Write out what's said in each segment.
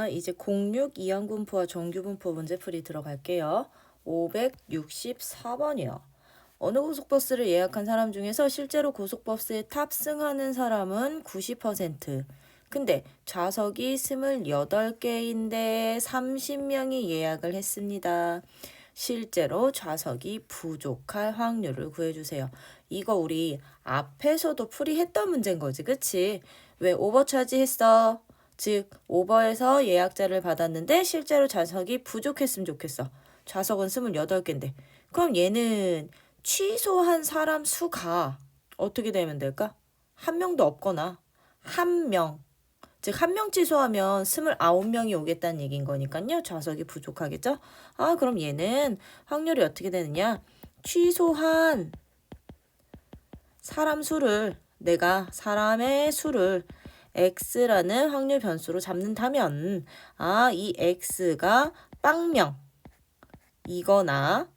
이제 06 이항분포와 정규분포 문제풀이 들어갈게요. 564번이요. 어느 고속버스를 예약한 사람 중에서 실제로 고속버스에 탑승하는 사람은 90%. 근데 좌석이 28개인데 30명이 예약을 했습니다. 실제로 좌석이 부족할 확률을 구해주세요. 이거 우리 앞에서도 풀이했던 문제인 거지, 그치? 왜 오버차지 했어? 즉 오버해서 예약자를 받았는데 실제로 좌석이 부족했으면 좋겠어. 좌석은 28개인데. 그럼 얘는 취소한 사람 수가 어떻게 되면 될까? 한 명도 없거나 한 명. 즉 한 명 취소하면 29명이 오겠다는 얘기인 거니까요. 좌석이 부족하겠죠? 그럼 얘는 확률이 어떻게 되느냐? 취소한 사람 수를 내가 사람의 수를 x라는 확률 변수로 잡는다면 이 x가 빵명이거나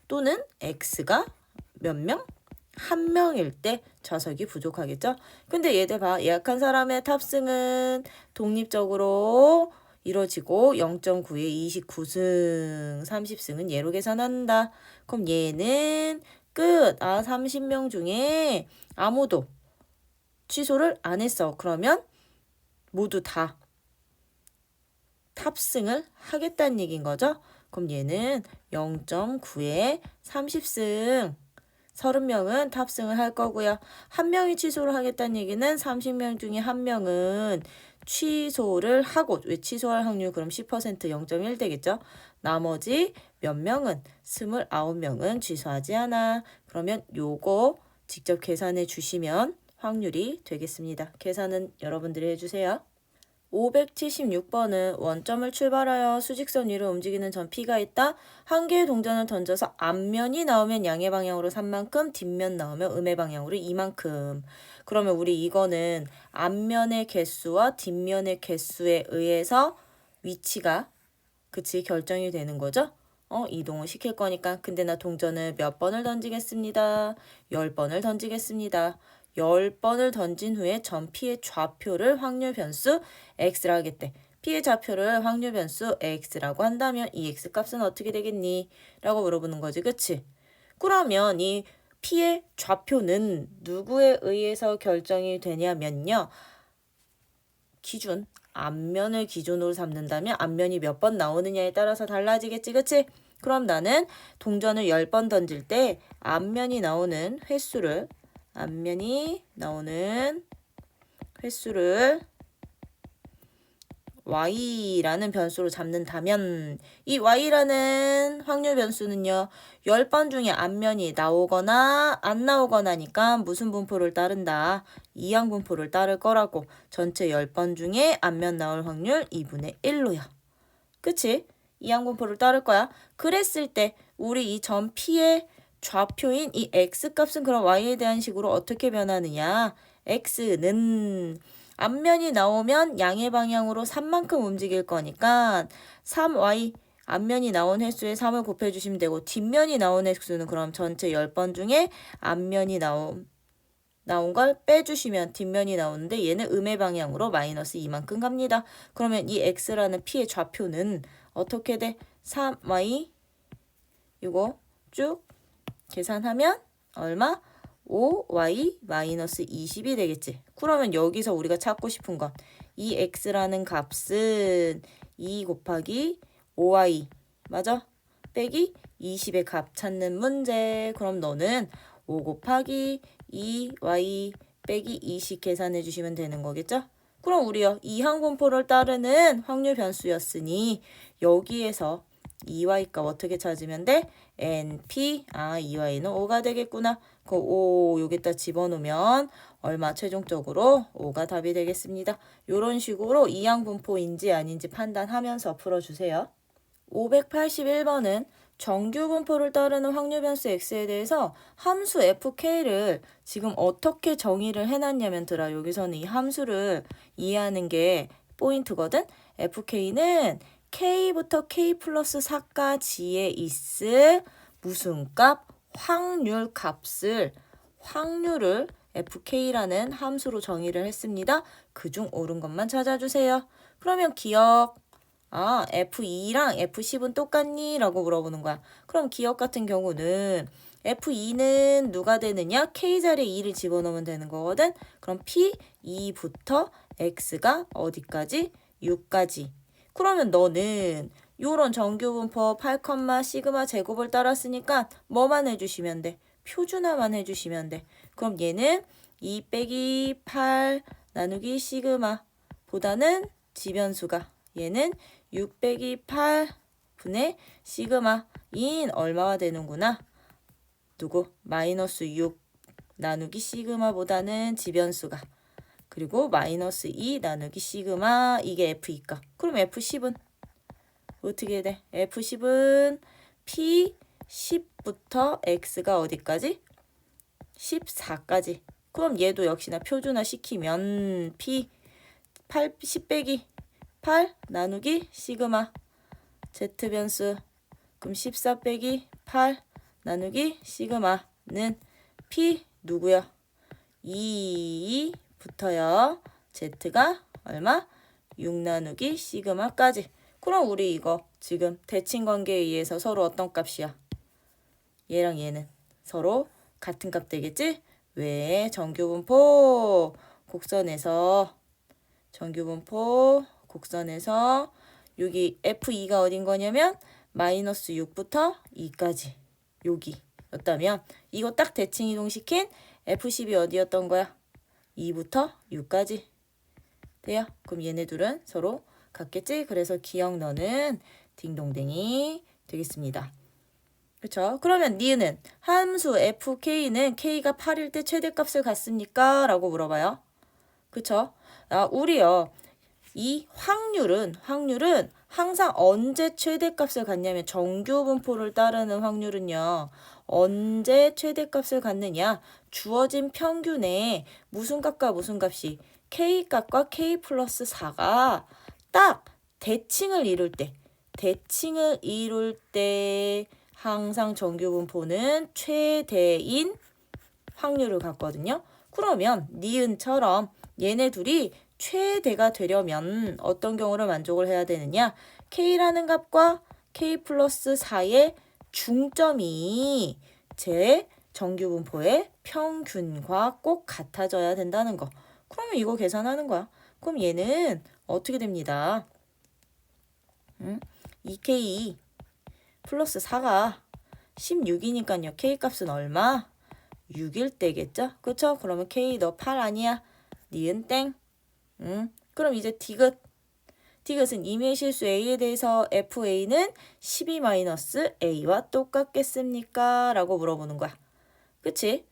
또는 x가 몇 명? 한 명일 때 좌석이 부족하겠죠? 근데 얘들 봐. 예약한 사람의 탑승은 독립적으로 이루어지고 0.9에 29승, 30승은 얘로 계산한다. 그럼 얘는 끝. 30명 중에 아무도 취소를 안 했어. 그러면 모두 다 탑승을 하겠다는 얘기인 거죠. 그럼 얘는 0.9에 30승 30명은 탑승을 할 거고요. 한 명이 취소를 하겠다는 얘기는 30명 중에 한 명은 취소를 하고 왜 취소할 확률 그럼 10% 0.1 되겠죠. 나머지 몇 명은 29명은 취소하지 않아. 그러면 요거 직접 계산해 주시면 확률이 되겠습니다. 계산은 여러분들이 해주세요. 576번은 원점을 출발하여 수직선 위로 움직이는 전 P가 있다. 한 개의 동전을 던져서 앞면이 나오면 양의 방향으로 3만큼, 뒷면 나오면 음의 방향으로 2만큼. 그러면 우리 이거는 앞면의 개수와 뒷면의 개수에 의해서 위치가 결정이 되는 거죠. 이동을 시킬 거니까. 근데 나 동전을 몇 번을 던지겠습니다. 10번을 던지겠습니다. 10번을 던진 후에 전 P의 좌표를 확률 변수 x라 하겠대. P의 좌표를 확률 변수 x라고 한다면 이 x 값은 어떻게 되겠니? 라고 물어보는 거지. 그치? 그러면 이 P의 좌표는 누구에 의해서 결정이 되냐면요. 기준, 앞면을 기준으로 삼는다면 앞면이 몇 번 나오느냐에 따라서 달라지겠지. 그치? 그럼 나는 동전을 10번 던질 때 앞면이 나오는 횟수를 y라는 변수로 잡는다면 이 y라는 확률 변수는요. 10번 중에 앞면이 나오거나 안 나오거나니까 무슨 분포를 따른다. 이항 분포를 따를 거라고. 전체 10번 중에 앞면 나올 확률 2분의 1로요. 그치? 이항 분포를 따를 거야. 그랬을 때 우리 이 점 P의 좌표인 이 x값은 그럼 y에 대한 식으로 어떻게 변하느냐. x는 앞면이 나오면 양의 방향으로 3만큼 움직일 거니까 3y 앞면이 나온 횟수에 3을 곱해주시면 되고 뒷면이 나온 횟수는 그럼 전체 10번 중에 앞면이 나온 걸 빼주시면 뒷면이 나오는데 얘는 음의 방향으로 마이너스 2만큼 갑니다. 그러면 이 x라는 p의 좌표는 어떻게 돼? 3y 이거 쭉 계산하면 얼마? 5y 마이너스 20이 되겠지. 그러면 여기서 우리가 찾고 싶은 건 이 x라는 값은 2 곱하기 5y 맞아? 빼기 20의 값 찾는 문제. 그럼 너는 5 곱하기 2y 빼기 20 계산해 주시면 되는 거겠죠? 그럼 우리요. 이항 분포를 따르는 확률 변수였으니 여기에서 2y 값 어떻게 찾으면 돼? np, 2y는 5가 되겠구나. 그 5 여기다 집어넣으면 얼마 최종적으로 5가 답이 되겠습니다. 이런 식으로 이항 분포인지 아닌지 판단하면서 풀어주세요. 581번은 정규 분포를 따르는 확률 변수 x에 대해서 함수 fk를 지금 어떻게 정의를 해놨냐면 여기서는 이 함수를 이해하는 게 포인트거든. fk는 k부터 k 플러스 4까지에 있을 무슨 값? 확률을 fk라는 함수로 정의를 했습니다. 그중 옳은 것만 찾아주세요. 그러면 기억 F2랑 F10은 똑같니? 라고 물어보는 거야. 그럼 기억 같은 경우는 F2는 누가 되느냐? K 자리에 2를 집어넣으면 되는 거거든. 그럼 P2부터 X가 어디까지? 6까지. 그러면 너는 요런 정규분법 8, 시그마 제곱을 따랐으니까 뭐만 해주시면 돼? 표준화만 해주시면 돼. 그럼 얘는 2 빼기 8 나누기 시그마 보다는 지변수가 얘는 6 빼기 8 분의 시그마인 얼마가 되는구나. 누구? 마이너스 6 나누기 시그마보다는 지변수가. 그리고 마이너스 2 나누기 시그마 이게 F2값. 그럼 F10은 어떻게 돼? F10은 P10부터 X가 어디까지? 14까지. 그럼 얘도 역시나 표준화 시키면 P 10 빼기 8 나누기 시그마 Z변수. 그럼 14 빼기 8 나누기 시그마는 P 누구야? 2부터요. Z가 얼마? 6 나누기 시그마까지. 그럼 우리 이거 지금 대칭관계에 의해서 서로 어떤 값이야? 얘랑 얘는 서로 같은 값 되겠지? 왜? 정규분포 곡선에서 여기 F2가 어딘 거냐면 마이너스 6부터 2까지 여기였다면 이거 딱 대칭 이동시킨 F10이 어디였던 거야? 2부터 6까지 돼요? 그럼 얘네 둘은 서로 같겠지? 그래서 기억 너는 딩동댕이 되겠습니다. 그렇죠? 그러면 니은은 함수 fk는 k가 8일 때 최대값을 갖습니까? 라고 물어봐요. 그렇죠? 우리요. 이 확률은 항상 언제 최대값을 갖냐면 정규분포를 따르는 확률은요. 언제 최대값을 갖느냐? 주어진 평균에 무슨 값과 무슨 값이 k값과 k 플러스 4가 딱 대칭을 이룰 때 항상 정규분포는 최대인 확률을 갖거든요. 그러면 니은처럼 얘네 둘이 최대가 되려면 어떤 경우를 만족을 해야 되느냐? K라는 값과 K 플러스 4의 중점이 제 정규분포의 평균과 꼭 같아져야 된다는 거. 그러면 이거 계산하는 거야. 그럼 얘는 어떻게 됩니다? 2K 플러스 4가 16이니까요. K값은 얼마? 6일 때겠죠? 그쵸? 그러면 K 너 8 아니야? 니은 땡. 그럼 이제 디귿은 임의의 실수 A에 대해서 FA는 12-A와 똑같겠습니까? 라고 물어보는 거야. 그치?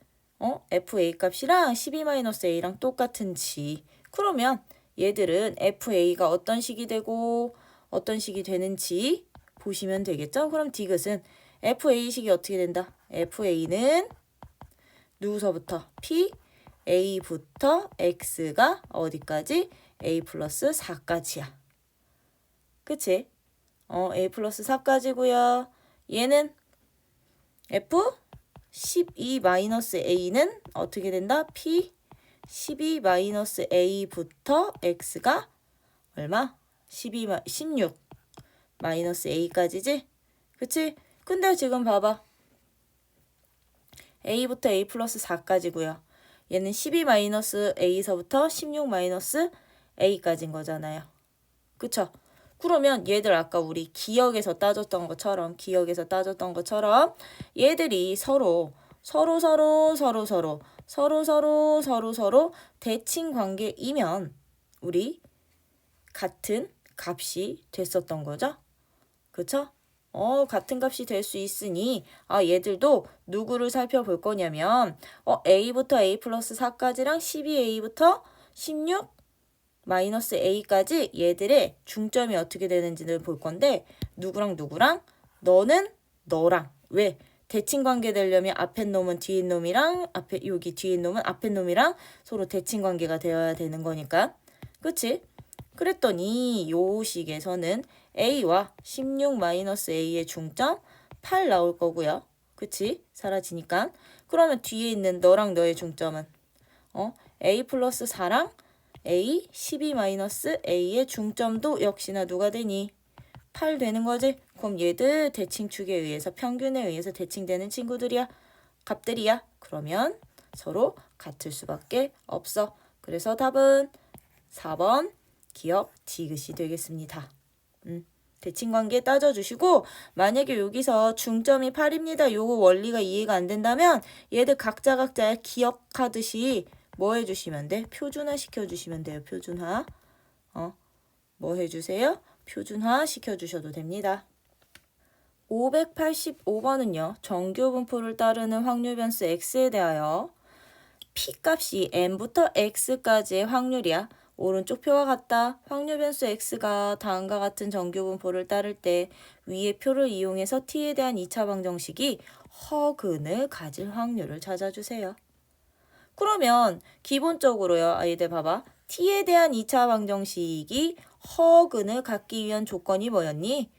FA 값이랑 12-A랑 똑같은지. 그러면 얘들은 FA가 어떤 식이 되고 어떤 식이 되는지 보시면 되겠죠? 그럼 디귿은 FA식이 어떻게 된다? FA는 누구서부터? P, A부터 X가 어디까지? A 플러스 4까지야. 그치? A 플러스 4까지고요. 얘는 F 12-A는 어떻게 된다? P 12-A부터 X가 얼마? 16 마이너스 A까지지? 그치? 근데 지금 봐봐. A부터 A 플러스 4까지고요. 얘는 12-A서부터 16-A까지인 거잖아요. 그쵸? 그러면 얘들 아까 우리 기억에서 따졌던 것처럼 얘들이 서로 대칭 관계이면 우리 같은 값이 됐었던 거죠? 그쵸? 같은 값이 될 수 있으니 얘들도 누구를 살펴볼 거냐면 A부터 A 플러스 4까지랑 12A부터 16 마이너스 A까지 얘들의 중점이 어떻게 되는지를 볼 건데 누구랑 너는 너랑 왜? 대칭 관계 되려면 앞에 놈은 뒤에 놈이랑 여기 뒤에 놈은 앞에 놈이랑 서로 대칭 관계가 되어야 되는 거니까. 그치? 그랬더니 요 식에서는 A와 16-A의 중점 8 나올 거고요. 그치? 사라지니까. 그러면 뒤에 있는 너랑 너의 중점은 A 플러스 4랑 A 12-A의 중점도 역시나 누가 되니? 8 되는 거지? 그럼 얘들 대칭축에 의해서 평균에 의해서 대칭되는 친구들이야. 값들이야. 그러면 서로 같을 수밖에 없어. 그래서 답은 4번 기억 디귿이 되겠습니다. 대칭관계 따져주시고 만약에 여기서 중점이 8입니다. 요거 원리가 이해가 안 된다면 얘들 각자 기억하듯이 뭐 해주시면 돼? 표준화 시켜주시면 돼요. 표준화. 뭐 해주세요? 표준화 시켜주셔도 됩니다. 585번은요. 정규분포를 따르는 확률변수 x에 대하여 p값이 n부터 x까지의 확률이야. 오른쪽 표와 같다. 확률변수 x가 다음과 같은 정규분포를 따를 때 위의 표를 이용해서 t에 대한 2차 방정식이 허근을 가질 확률을 찾아주세요. 그러면 기본적으로요. 아이들 봐봐. t에 대한 2차 방정식이 허근을 갖기 위한 조건이 뭐였니?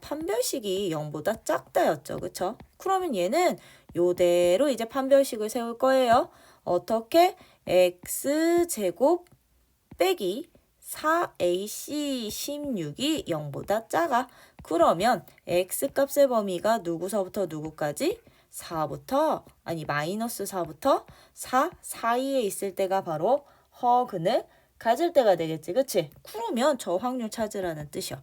판별식이 0보다 작다였죠. 그쵸? 그러면 얘는 요대로 이제 판별식을 세울 거예요. 어떻게? x제곱 빼기 4ac 16이 0보다 작아. 그러면 x값의 범위가 누구서부터 누구까지? 4부터 마이너스 4부터 4 사이에 있을 때가 바로 허근을 가질 때가 되겠지. 그치? 그러면 저 확률 찾으라는 뜻이야.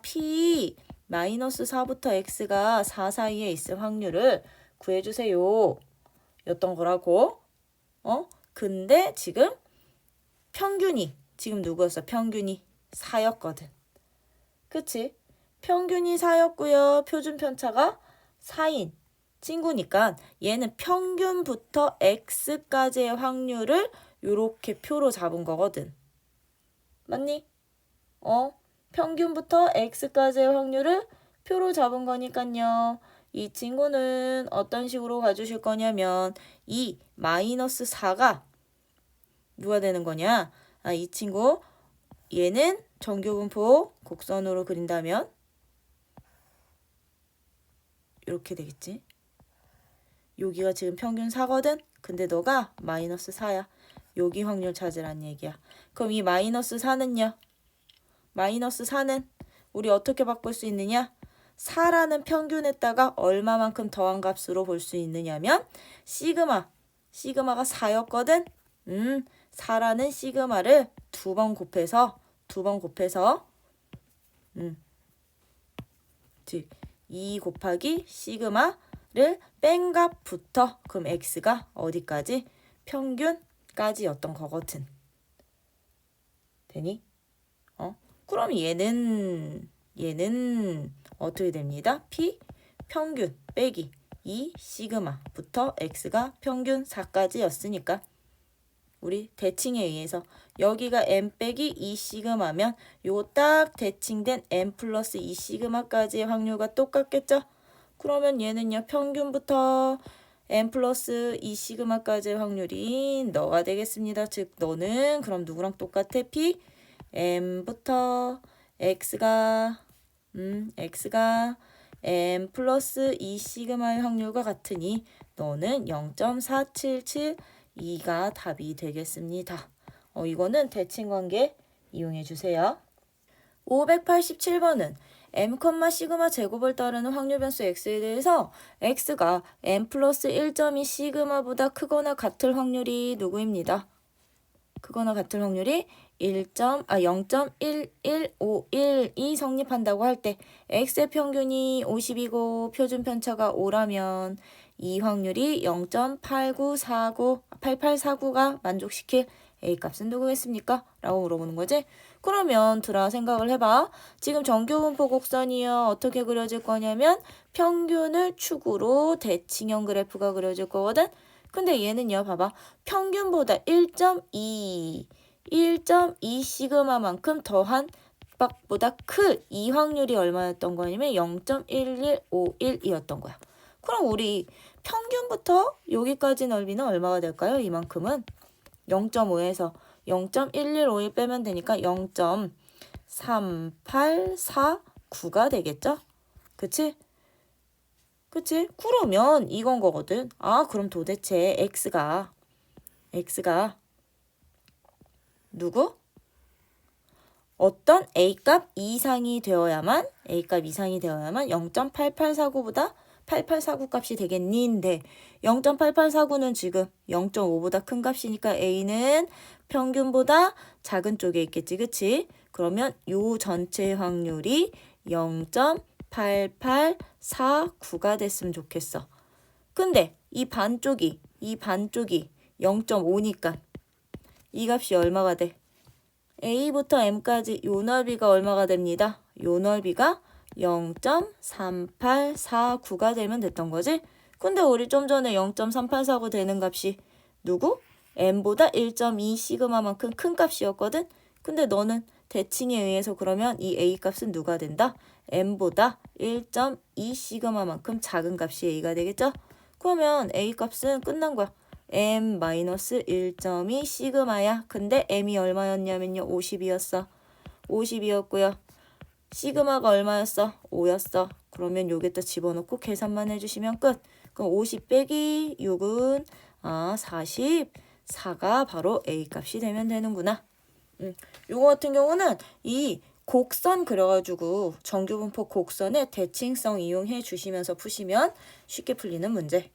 p 마이너스 4부터 x가 4 사이에 있을 확률을 구해주세요. 였던 거라고. 근데 지금 평균이 지금 누구였어? 평균이 4였거든. 그치? 평균이 4였고요. 표준 편차가 4인 친구니까 얘는 평균부터 x까지의 확률을 요렇게 표로 잡은 거거든. 맞니? 평균부터 x까지의 확률을 표로 잡은 거니까요. 이 친구는 어떤 식으로 가주실 거냐면 이 마이너스 4가 누가 되는 거냐? 이 친구 얘는 정규분포 곡선으로 그린다면 이렇게 되겠지. 여기가 지금 평균 4거든? 근데 너가 마이너스 4야. 여기 확률 찾으란 얘기야. 그럼 이 마이너스 4는요? 마이너스 4는 우리 어떻게 바꿀 수 있느냐? 4라는 평균에다가 얼마만큼 더한 값으로 볼 수 있느냐면 시그마가 4였거든? 4라는 시그마를 두 번 곱해서 즉 2 곱하기 시그마를 뺀 값부터 그럼 x가 어디까지? 평균까지였던 거거든. 되니? 그럼 얘는 어떻게 됩니다? p 평균 빼기 2 시그마부터 x가 평균 4까지였으니까 우리 대칭에 의해서 여기가 m 빼기 2 시그마면 요 딱 대칭된 m 플러스 2 시그마까지의 확률과 똑같겠죠? 그러면 얘는요 평균부터 m 플러스 2 시그마까지의 확률이 너가 되겠습니다. 즉 너는 그럼 누구랑 똑같아? p m부터 x가 m 플러스 2 시그마의 확률과 같으니 너는 0.4772가 답이 되겠습니다. 이거는 대칭관계 이용해 주세요. 587번은 m, 시그마 제곱을 따르는 확률 변수 x에 대해서 x가 m 플러스 1.2 시그마보다 크거나 같을 확률이 누구입니다. 크거나 같을 확률이 0.1151이 성립한다고 할 때 x의 평균이 50이고 표준 편차가 5라면 이 확률이 0.8849가 만족시킬 A값은 누구겠습니까? 라고 물어보는 거지. 그러면 들아 생각을 해봐. 지금 정규분포 곡선이요. 어떻게 그려질 거냐면 평균을 축으로 대칭형 그래프가 그려질 거거든. 근데 얘는요. 봐봐. 평균보다 1.2 시그마만큼 더한 값보다 클 이 확률이 얼마였던 거냐면 0.1151이었던 거야. 그럼 우리 평균부터 여기까지 넓이는 얼마가 될까요? 이만큼은 0.5에서 0.1151 빼면 되니까 0.3849가 되겠죠? 그치? 그러면 이건 거거든. 그럼 도대체 x가 누구? 어떤 A값 이상이 되어야만 0.8849보다 8849 값이 되겠니인데 0.8849는 지금 0.5보다 큰 값이니까 A는 평균보다 작은 쪽에 있겠지, 그치? 그러면 요 전체 확률이 0.8849가 됐으면 좋겠어. 근데 이 반쪽이 0.5니까 이 값이 얼마가 돼? A부터 M까지 요 넓이가 얼마가 됩니다. 요 넓이가 0.3849가 되면 됐던 거지? 근데 우리 좀 전에 0.3849 되는 값이 누구? M보다 1.2 시그마만큼 큰 값이었거든? 근데 너는 대칭에 의해서 그러면 이 A 값은 누가 된다? M보다 1.2 시그마만큼 작은 값이 A가 되겠죠? 그러면 A 값은 끝난 거야. M-1.2 시그마야. 근데 M이 얼마였냐면요. 50이었어. 50이었고요. 시그마가 얼마였어? 5였어. 그러면 요게 또 집어넣고 계산만 해주시면 끝. 그럼 50 빼기 6은 44가 바로 A 값이 되면 되는구나. 요거 같은 경우는 이 곡선 그려가지고 정규분포 곡선의 대칭성 이용해 주시면서 푸시면 쉽게 풀리는 문제.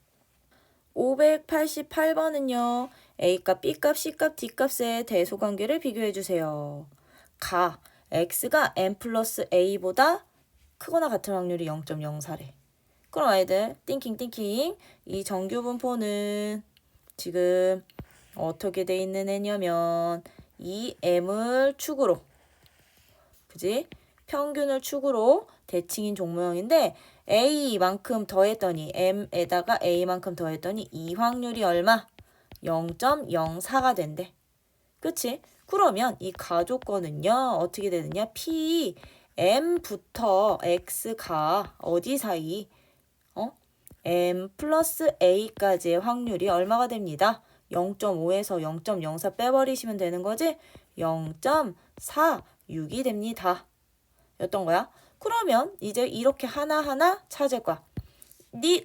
588번은요. A값, B값, C값, D값의 대소관계를 비교해 주세요. X가 M 플러스 A보다 크거나 같은 확률이 0.04래. 그럼 아이들 띵킹 이 정규분포는 지금 어떻게 돼 있는 애냐면 이 M을 축으로, 그지? 평균을 축으로 대칭인 종모형인데 A만큼 더했더니 M에다가 A만큼 더했더니 이 확률이 얼마? 0.04가 된대. 그치? 그러면 이 가조건은요. 어떻게 되느냐? P, M부터 X가 어디 사이? M 플러스 A까지의 확률이 얼마가 됩니다. 0.5에서 0.04 빼버리시면 되는 거지? 0.46이 됩니다. 였던 거야. 그러면 이제 이렇게 하나하나 찾을 거야.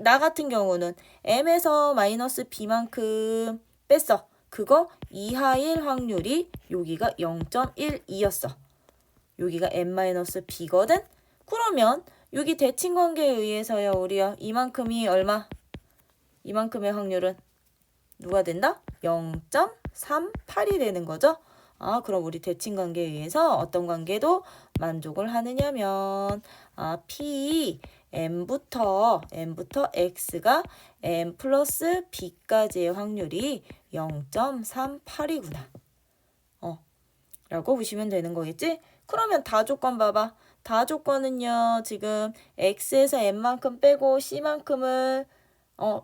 나 같은 경우는 M에서 마이너스 B만큼 뺐어. 그거 이하일 확률이 여기가 0.12였어. 여기가 M-B거든? 그러면 여기 대칭관계에 의해서야 우리야 이만큼이 얼마? 이만큼의 확률은 누가 된다? 0.38이 되는 거죠. 그럼 우리 대칭관계에 의해서 어떤 관계도 만족을 하느냐면 P, M부터 X가 M 플러스 B까지의 확률이 0.38이구나. 라고 보시면 되는 거겠지? 그러면 다조건 봐봐. 다조건은요. 지금 X에서 M만큼 빼고 C만큼을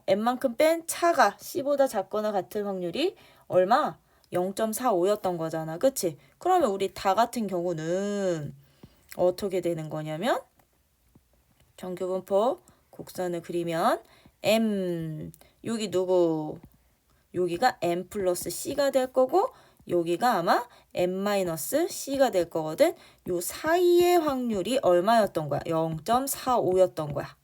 M만큼 뺀 차가 C보다 작거나 같은 확률이 얼마? 0.45였던 거잖아. 그치? 그러면 우리 다 같은 경우는 어떻게 되는 거냐면 정규분포 곡선을 그리면 M 여기 누구? 여기가 M 플러스 C가 될 거고 여기가 아마 M-C가 될 거거든. 요 사이의 확률이 얼마였던 거야? 0.45였던 거야.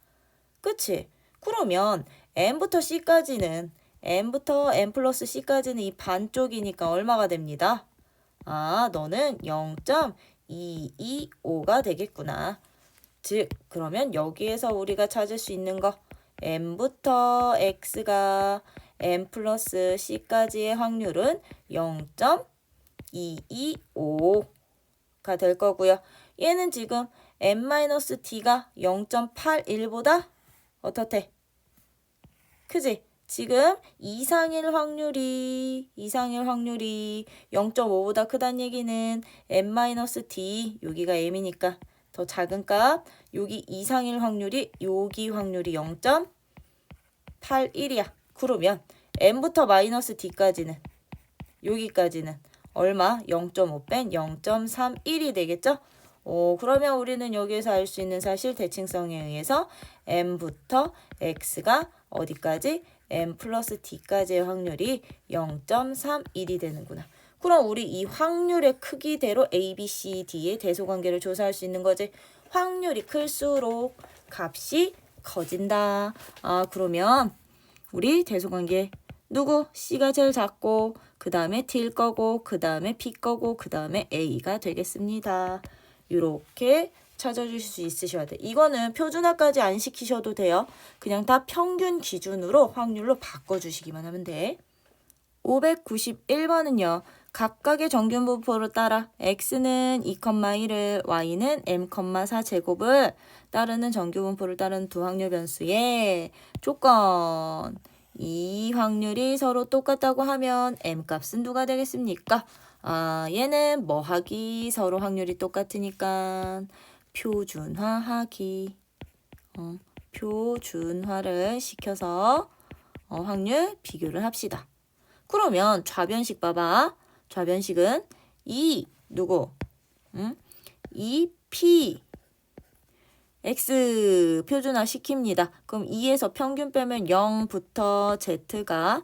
그치? 그러면 M부터 C까지는 M부터 M 플러스 C까지는 이 반쪽이니까 얼마가 됩니다. 너는 0.225가 되겠구나. 즉, 그러면 여기에서 우리가 찾을 수 있는 거 M부터 X가 M 플러스 C까지의 확률은 0.225가 될 거고요. 얘는 지금 M-D가 0.81보다 어떻대? 그지? 지금 이상일 확률이 0.5보다 크다는 얘기는 M-D 여기가 M이니까 더 작은 값 여기 이상일 확률이 여기 확률이 0.81이야. 그러면 M부터 마이너스 D까지는 여기까지는 얼마? 0.5 뺀 0.31이 되겠죠? 그러면 우리는 여기에서 알 수 있는 사실 대칭성에 의해서 M부터 X가 어디까지? M 플러스 D까지의 확률이 0.31이 되는구나. 그럼 우리 이 확률의 크기대로 A, B, C, D의 대소관계를 조사할 수 있는 거지. 확률이 클수록 값이 커진다. 그러면 우리 대소관계 누구? C가 제일 작고 그 다음에 D일 거고 그 다음에 B 거고 그 다음에 A가 되겠습니다. 이렇게 찾아주실 수 있으셔야 돼. 이거는 표준화까지 안 시키셔도 돼요. 그냥 다 평균 기준으로 확률로 바꿔주시기만 하면 돼. 591번은요. 각각의 정균분포를 따라 x는 2,1을 y는 m,4 제곱을 따르는 정규분포를 따르는 두 확률 변수의 조건. 이 확률이 서로 똑같다고 하면 m값은 누가 되겠습니까? 얘는 뭐 하기? 서로 확률이 똑같으니까 표준화하기. 표준화를 시켜서 확률 비교를 합시다. 그러면 좌변식 봐봐. 좌변식은 2 누구? 2p x 표준화 시킵니다. 그럼 2에서 평균 빼면 0부터 z가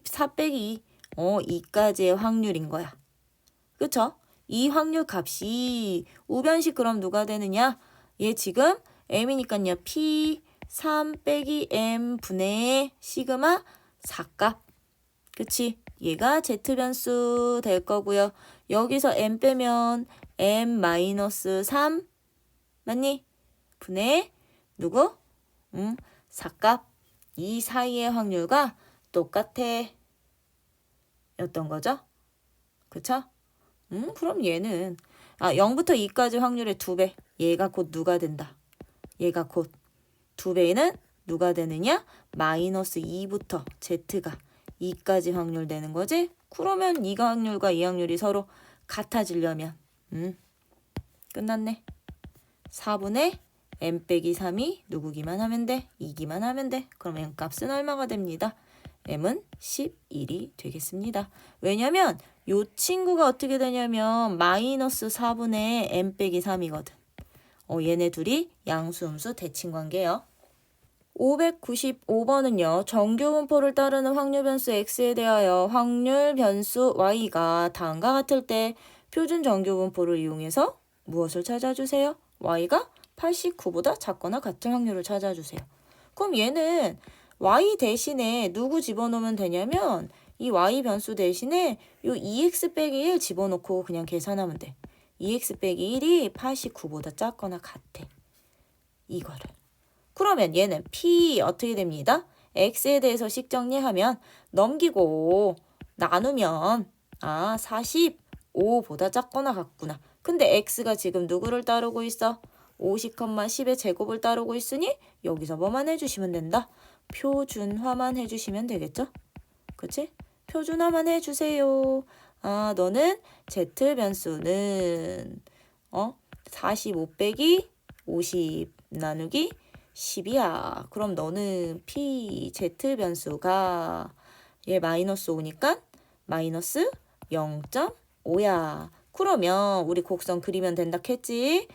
4 빼기 2까지의 확률인 거야. 그쵸? 이 확률 값이 우변식 그럼 누가 되느냐? 얘 지금 m이니까요. p 3 빼기 m 분의 시그마 4값. 그치? 얘가 z변수 될 거고요. 여기서 m 빼면 m-3 맞니? 분의 누구? 4값. 이 사이의 확률과 똑같아. 였던 거죠? 그쵸? 그럼 얘는 0부터 2까지 확률의 2배. 얘가 곧 누가 된다? 얘가 곧 2배는 누가 되느냐? -2부터 z가 2까지 확률 되는 거지? 그러면 이 확률과 이 확률이 서로 같아지려면 끝났네. 4분의 m 빼기 3이 누구기만 하면 돼? 2기만 하면 돼. 그럼 m 값은 얼마가 됩니다? m은 11이 되겠습니다. 왜냐면 요 친구가 어떻게 되냐면 -4분의 m 빼기 3이거든. 얘네 둘이 양수음수 대칭관계예요. 595번은요. 정규분포를 따르는 확률 변수 x에 대하여 확률 변수 y가 다음과 같을 때 표준 정규분포를 이용해서 무엇을 찾아주세요? y가 89보다 작거나 같은 확률을 찾아주세요. 그럼 얘는 y 대신에 누구 집어넣으면 되냐면 이 y 변수 대신에 요 2x 빼기 1 집어넣고 그냥 계산하면 돼. 2x 빼기 1이 89보다 작거나 같아. 이거를. 그러면 얘는 p 어떻게 됩니다? x에 대해서 식 정리하면 넘기고 나누면 45보다 작거나 같구나. 근데 x가 지금 누구를 따르고 있어? 50,10의 제곱을 따르고 있으니 여기서 뭐만 해주시면 된다? 표준화만 해주시면 되겠죠? 그치? 표준화만 해주세요. 너는 z변수는 45 빼기 50 나누기 10이야. 그럼 너는 p z변수가 얘 마이너스 5니까 마이너스 0.5야. 그러면 우리 곡선 그리면 된다 했지?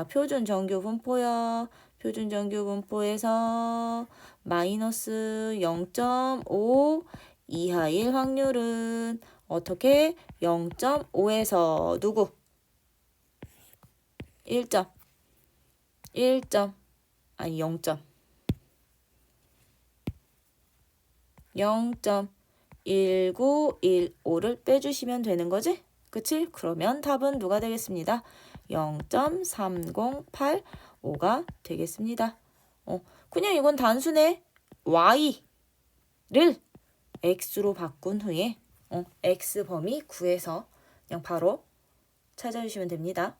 표준 정규 분포야. 표준 정규 분포에서 마이너스 0.5 이하일 확률은 어떻게? 0.5에서 누구? 1점. 1점. 아니 0점. 0.1915를 빼주시면 되는 거지? 그치? 그러면 답은 누가 되겠습니다? 0.3085가 되겠습니다. 그냥 이건 단순해. y를 x로 바꾼 후에 x 범위 구해서 그냥 바로 찾아주시면 됩니다.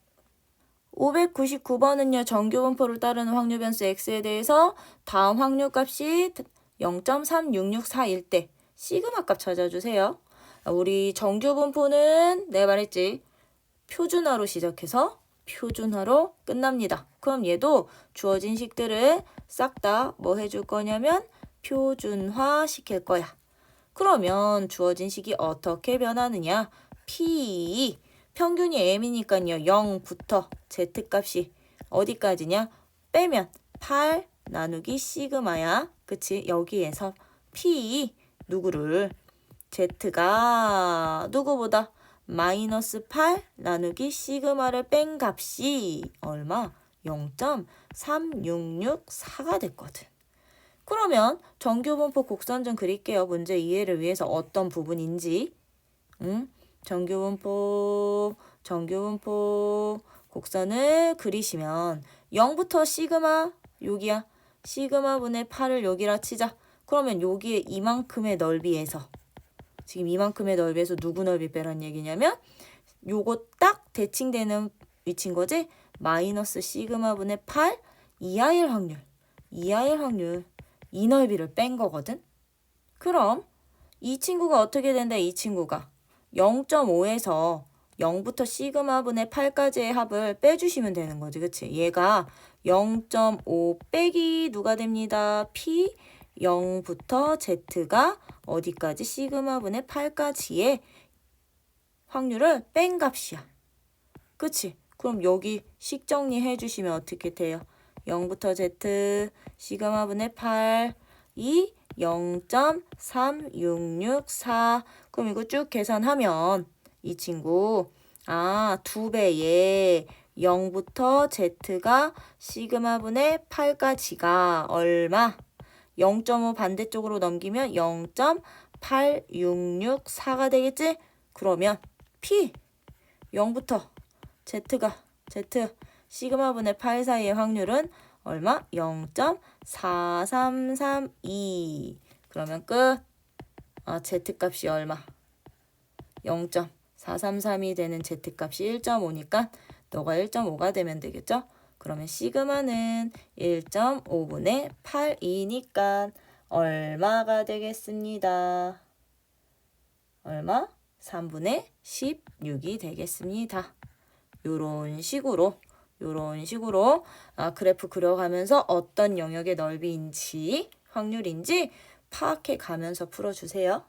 599번은요. 정규분포를 따르는 확률 변수 x에 대해서 다음 확률값이 0.36641 때 시그마 값 찾아주세요. 우리 정규분포는 내가 말했지. 표준화로 시작해서 표준화로 끝납니다. 그럼 얘도 주어진 식들을 싹 다 뭐 해줄 거냐면 표준화 시킬 거야. 그러면 주어진 식이 어떻게 변하느냐? p 평균이 m이니까요. 0부터 z값이 어디까지냐? 빼면 8 나누기 시그마야. 그치? 여기에서 p 누구를 z가 누구보다 마이너스 8 나누기 시그마를 뺀 값이 얼마? 0.3664가 됐거든. 그러면 정규분포 곡선 좀 그릴게요. 문제 이해를 위해서 어떤 부분인지. 정규분포 곡선을 그리시면 0부터 시그마 여기야. 시그마 분의 8을 여기라 치자. 그러면 여기에 이만큼의 넓이에서 지금 이만큼의 넓이에서 누구 넓이 빼란 얘기냐면 요거 딱 대칭되는 위치인 거지. 마이너스 시그마 분의 8 이하일 확률 이 넓이를 뺀 거거든. 그럼 이 친구가 어떻게 된다? 이 친구가 0.5에서 0부터 시그마 분의 8까지의 합을 빼주시면 되는 거지. 그치? 얘가 0.5 빼기 누가 됩니다? P 0부터 Z가 어디까지? 시그마 분의 8까지의 확률을 뺀 값이야. 그치? 그럼 여기 식 정리해 주시면 어떻게 돼요? 0부터 Z 시그마 분의 8 이 0.3664. 그럼 이거 쭉 계산하면 이 친구 2배에 0부터 Z가 시그마 분의 8까지가 얼마? 0.5 반대쪽으로 넘기면 0.8664가 되겠지? 그러면 P 0부터 Z가 Z 시그마 분의 8 사이의 확률은 얼마? 0.4332. 그러면 끝. Z값이 얼마? 0.433이 되는 Z값이 1.5니까 너가 1.5가 되면 되겠죠? 그러면 시그마는 1.5분의 8이니까 얼마가 되겠습니다? 얼마? 3분의 16이 되겠습니다. 요런 식으로 그래프 그려가면서 어떤 영역의 넓이인지 확률인지 파악해 가면서 풀어주세요.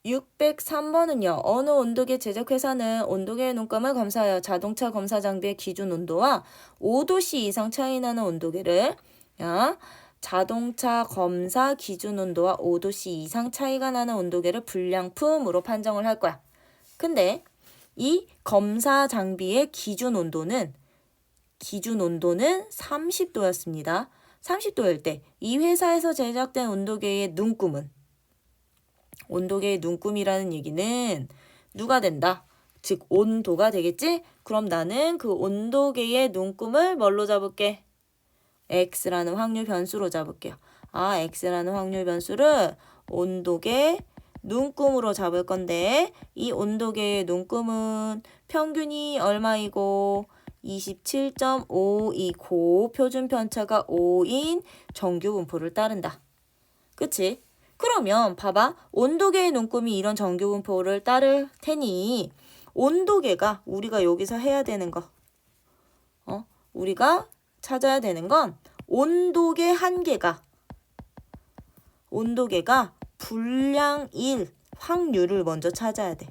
603번은요. 어느 온도계 제작회사는 온도계의 눈감을 검사하여 자동차 검사 장비의 기준 온도와 5도씨 이상 차이 나는 온도계를 자동차 검사 기준 온도와 5도씨 이상 차이가 나는 온도계를 불량품으로 판정을 할 거야. 근데 이 검사 장비의 기준 온도는 30도였습니다. 30도일 때 이 회사에서 제작된 온도계의 눈금이라는 얘기는 누가 된다? 즉 온도가 되겠지? 그럼 나는 그 온도계의 눈금을 뭘로 잡을게? X라는 확률 변수로 잡을게요. X라는 확률 변수를 온도계 눈금으로 잡을 건데 이 온도계의 눈금은 평균이 얼마이고 27.5이고 표준 편차가 5인 정규 분포를 따른다. 그치? 그러면 봐봐. 온도계의 눈금이 이런 정규 분포를 따를 테니 온도계가 우리가 여기서 해야 되는 거 우리가 찾아야 되는 건 온도계 한계가 불량일 확률을 먼저 찾아야 돼.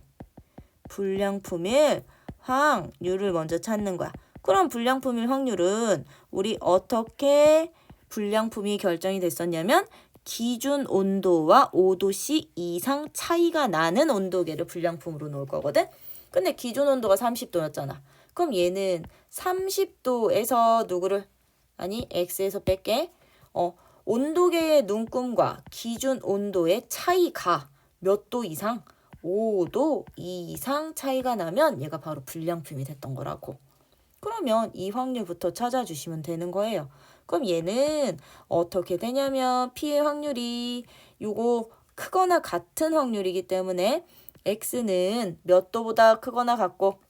불량품일 확률을 먼저 찾는 거야. 그럼 불량품일 확률은 우리 어떻게 불량품이 결정이 됐었냐면 기준 온도와 5도씨 이상 차이가 나는 온도계를 불량품으로 놓을 거거든. 근데 기준 온도가 30도였잖아. 그럼 얘는 30도에서 X에서 뺄게. 온도계의 눈금과 기준 온도의 차이가 몇 도 이상? 5도 이상 차이가 나면 얘가 바로 불량품이 됐던 거라고. 그러면 이 확률부터 찾아주시면 되는 거예요. 그럼 얘는 어떻게 되냐면 P의 확률이 요거 크거나 같은 확률이기 때문에 X는 몇 도보다 크거나 같고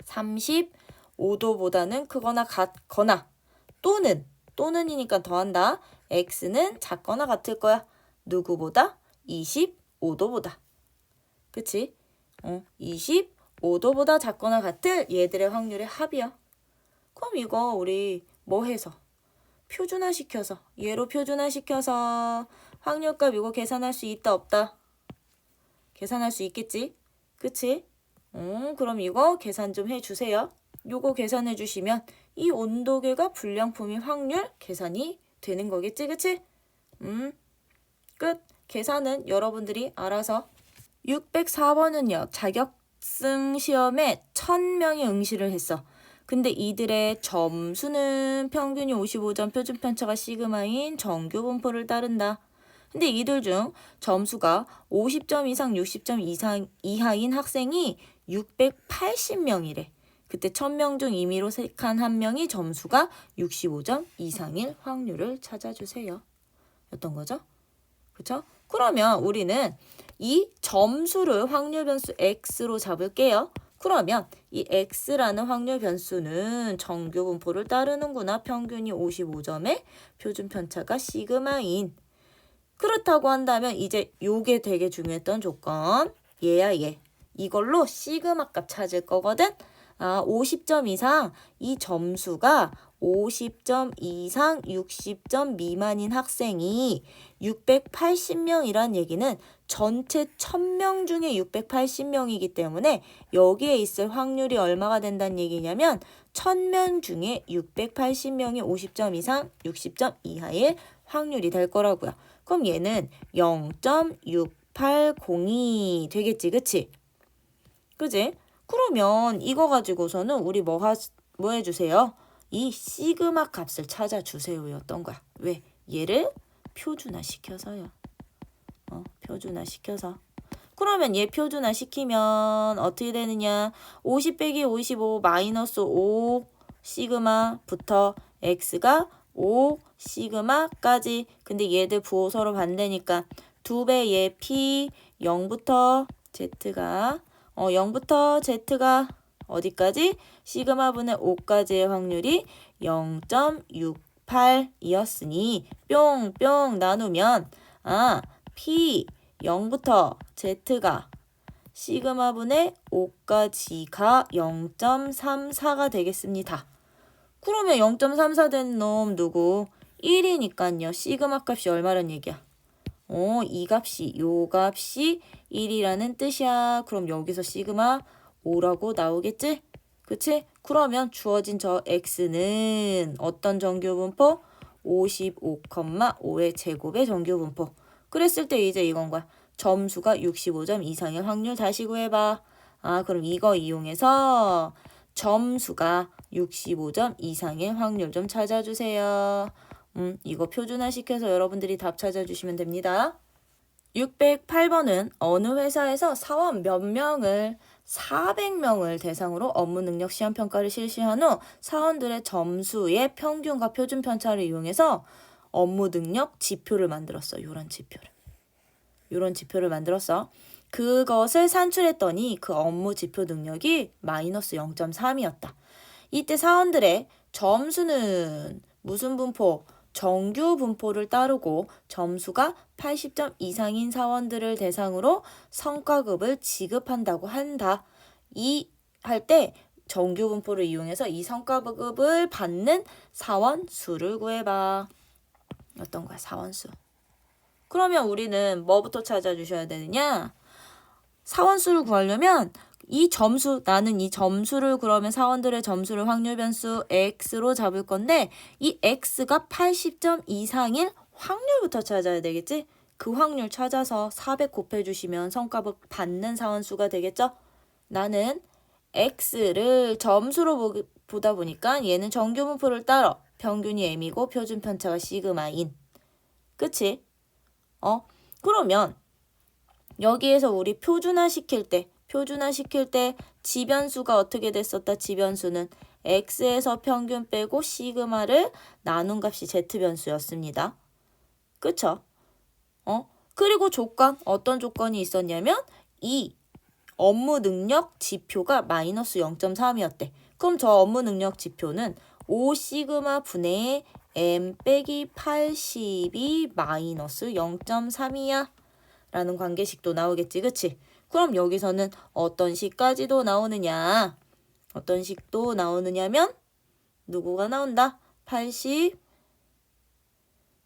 35도보다는 크거나 같거나 또는이니까 더한다. X는 작거나 같을 거야. 누구보다? 25도보다. 그치? 25도보다 작거나 같을 얘들의 확률의 합이야. 그럼 이거 우리 뭐 해서? 표준화시켜서 얘로 표준화시켜서 확률값 이거 계산할 수 있다 없다? 계산할 수 있겠지? 그치? 그럼 이거 계산 좀 해주세요. 요거 계산해 주시면 이 온도계가 불량품인 확률 계산이 되는 거겠지? 그치? 끝. 계산은 여러분들이 알아서. 604번은요. 자격증 시험에 1000명이 응시를 했어. 근데 이들의 점수는 평균이 55점, 표준 편차가 시그마인 정규 분포를 따른다. 근데 이들 중 점수가 50점 이상, 60점 이하인 학생이 680명이래. 그때 1000명 중 임의로 택한 한 명이 점수가 65점 이상일 확률을 찾아주세요. 였던 거죠? 그쵸? 그러면 우리는 이 점수를 확률 변수 x로 잡을게요. 그러면 이 x라는 확률 변수는 정규 분포를 따르는구나. 평균이 55점에 표준 편차가 시그마인. 그렇다고 한다면 이제 요게 되게 중요했던 조건. 얘야 얘. 이걸로 시그마 값 찾을 거거든. 50점 이상 이 점수가 50점 이상 60점 미만인 학생이 680명이란 얘기는 전체 1000명 중에 680명이기 때문에 여기에 있을 확률이 얼마가 된다는 얘기냐면 1000명 중에 680명이 50점 이상 60점 이하의 확률이 될 거라고요. 그럼 얘는 0.6802 되겠지, 그치? 그지? 그러면 이거 가지고서는 우리 뭐 해주세요? 이 시그마 값을 찾아주세요 였던 거야. 왜? 얘를 표준화시켜서요. 표준화시켜서. 그러면 얘 표준화시키면 어떻게 되느냐? 50 빼기 55 마이너스 5 시그마부터 x가 5 시그마까지. 근데 얘들 부호 서로 반대니까 2배 얘 p 0부터 z가 0부터 z가 어디까지? 시그마분의 5까지의 확률이 0.68이었으니 뿅뿅 나누면 p 0부터 z가 시그마분의 5까지가 0.34가 되겠습니다. 그러면 0.34 된 놈 누구? 1이니까요. 시그마 값이 얼마란 얘기야? 이 값이 요 값이 1이라는 뜻이야. 그럼 여기서 시그마 5라고 나오겠지? 그치? 그러면 주어진 저 x는 어떤 정규분포? 55,5의 제곱의 정규분포. 그랬을 때 이제 이건 거야. 점수가 65점 이상의 확률 다시 구해봐. 그럼 이거 이용해서 점수가 65점 이상의 확률 좀 찾아주세요. 이거 표준화시켜서 여러분들이 답 찾아주시면 됩니다. 608번은 어느 회사에서 사원 몇 명을 400명을 대상으로 업무 능력 시험 평가를 실시한 후 사원들의 점수의 평균과 표준 편차를 이용해서 업무 능력 지표를 만들었어. 요런 지표를 만들었어. 그것을 산출했더니 그 업무 지표 능력이 마이너스 0.3이었다. 이때 사원들의 점수는 무슨 분포? 정규 분포를 따르고 점수가 80점 이상인 사원들을 대상으로 성과급을 지급한다고 한다. 이 할 때 정규 분포를 이용해서 이 성과급을 받는 사원 수를 구해봐. 어떤 거야? 사원 수. 그러면 우리는 뭐부터 찾아주셔야 되느냐? 사원 수를 구하려면 이 점수, 나는 이 점수를 그러면 사원들의 점수를 확률 변수 x로 잡을 건데 이 x가 80점 이상일 확률부터 찾아야 되겠지? 그 확률 찾아서 400 곱해주시면 성과급 받는 사원 수가 되겠죠? 나는 x를 점수로 보다 보니까 얘는 정규 분포를 따라 평균이 m이고 표준 편차가 시그마인. 그치? 그러면 여기에서 우리 표준화 시킬 때 지변수가 어떻게 됐었다? 지변수는 x에서 평균 빼고 시그마를 나눈 값이 z변수였습니다. 그쵸? 그리고 조건, 어떤 조건이 있었냐면 이 업무 능력 지표가 마이너스 0.3이었대. 그럼 저 업무 능력 지표는 5 시그마 분의 m 빼기 80이 마이너스 0.3이야. 라는 관계식도 나오겠지, 그치? 그럼 여기서는 어떤 식까지도 나오느냐? 어떤 식도 나오느냐면 누구가 나온다? 80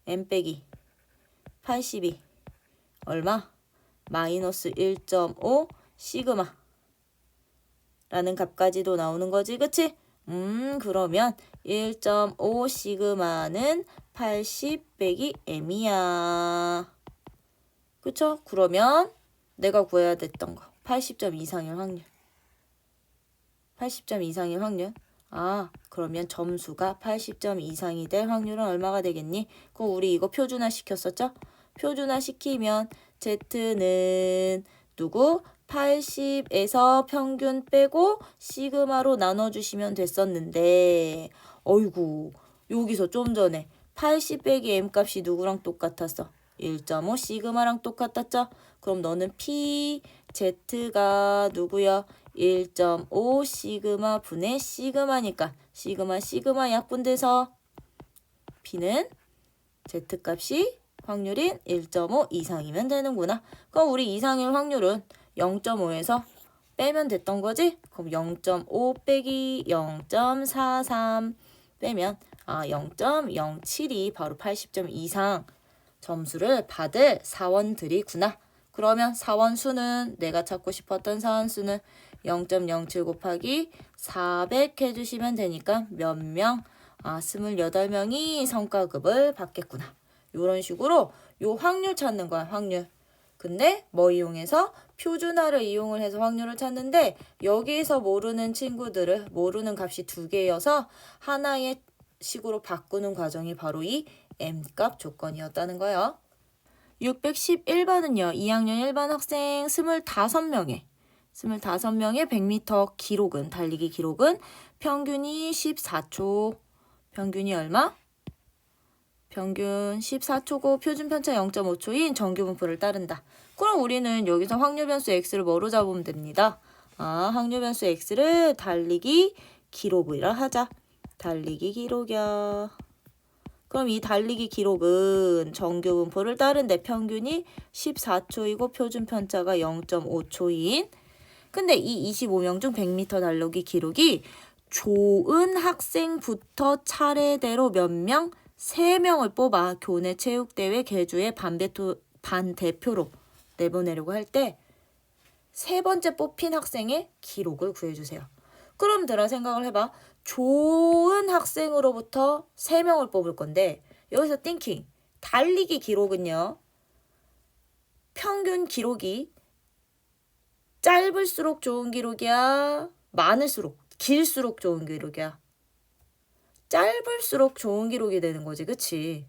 m 빼기 82 얼마? 마이너스 1.5 시그마 라는 값까지도 나오는 거지, 그치? 그러면 1.5 시그마는 80 빼기 m이야. 그쵸? 그러면 내가 구해야 됐던 거 80점 이상일 확률. 80점 이상일 확률. 그러면 점수가 80점 이상이 될 확률은 얼마가 되겠니? 그럼 우리 이거 표준화 시켰었죠? 표준화 시키면 Z는 누구? 80에서 평균 빼고 시그마로 나눠주시면 됐었는데 어이구 여기서 좀 전에 80 빼기 M 값이 누구랑 똑같았어? 1.5 시그마랑 똑같았죠? 그럼 너는 P, Z가 누구야? 1.5 시그마 분의 시그마니까 시그마 약분돼서 P는 Z값이 확률인 1.5 이상이면 되는구나. 그럼 우리 이상일 확률은 0.5에서 빼면 됐던 거지? 그럼 0.5 빼기 0.43 빼면 0.07이 바로 80점 이상 점수를 받을 사원들이구나. 그러면 사원수는 내가 찾고 싶었던 사원수는 0.07 곱하기 400 해주시면 되니까 몇 명? 28명이 성과급을 받겠구나. 이런 식으로 요 확률 찾는 거야, 확률. 근데 뭐 이용해서? 표준화를 이용을 해서 확률을 찾는데 여기에서 모르는 친구들을 모르는 값이 두 개여서 하나의 식으로 바꾸는 과정이 바로 이 M값 조건이었다는 거예요. 611번은요. 2학년 1반 학생 25명의 100m 기록은 달리기 기록은 평균이 14초. 평균이 얼마? 평균 14초고 표준 편차 0.5초인 정규 분포를 따른다. 그럼 우리는 여기서 확률 변수 x를 뭐로 잡으면 됩니다. 확률 변수 x를 달리기 기록이라 하자. 달리기 기록이야. 그럼 이 달리기 기록은 정규 분포를 따른데 평균이 14초이고 표준 편차가 0.5초인. 근데 이 25명 중 100m 달리기 기록이 좋은 학생부터 차례대로 몇 명? 3명을 뽑아 교내 체육대회 개주의 반대표로 내보내려고 할 때 세 번째 뽑힌 학생의 기록을 구해주세요. 그럼 들어 생각을 해봐. 좋은 학생으로부터 3명을 뽑을 건데 여기서 띵킹. 달리기 기록은요. 평균 기록이 짧을수록 좋은 기록이야? 길수록 좋은 기록이야? 짧을수록 좋은 기록이 되는 거지, 그치?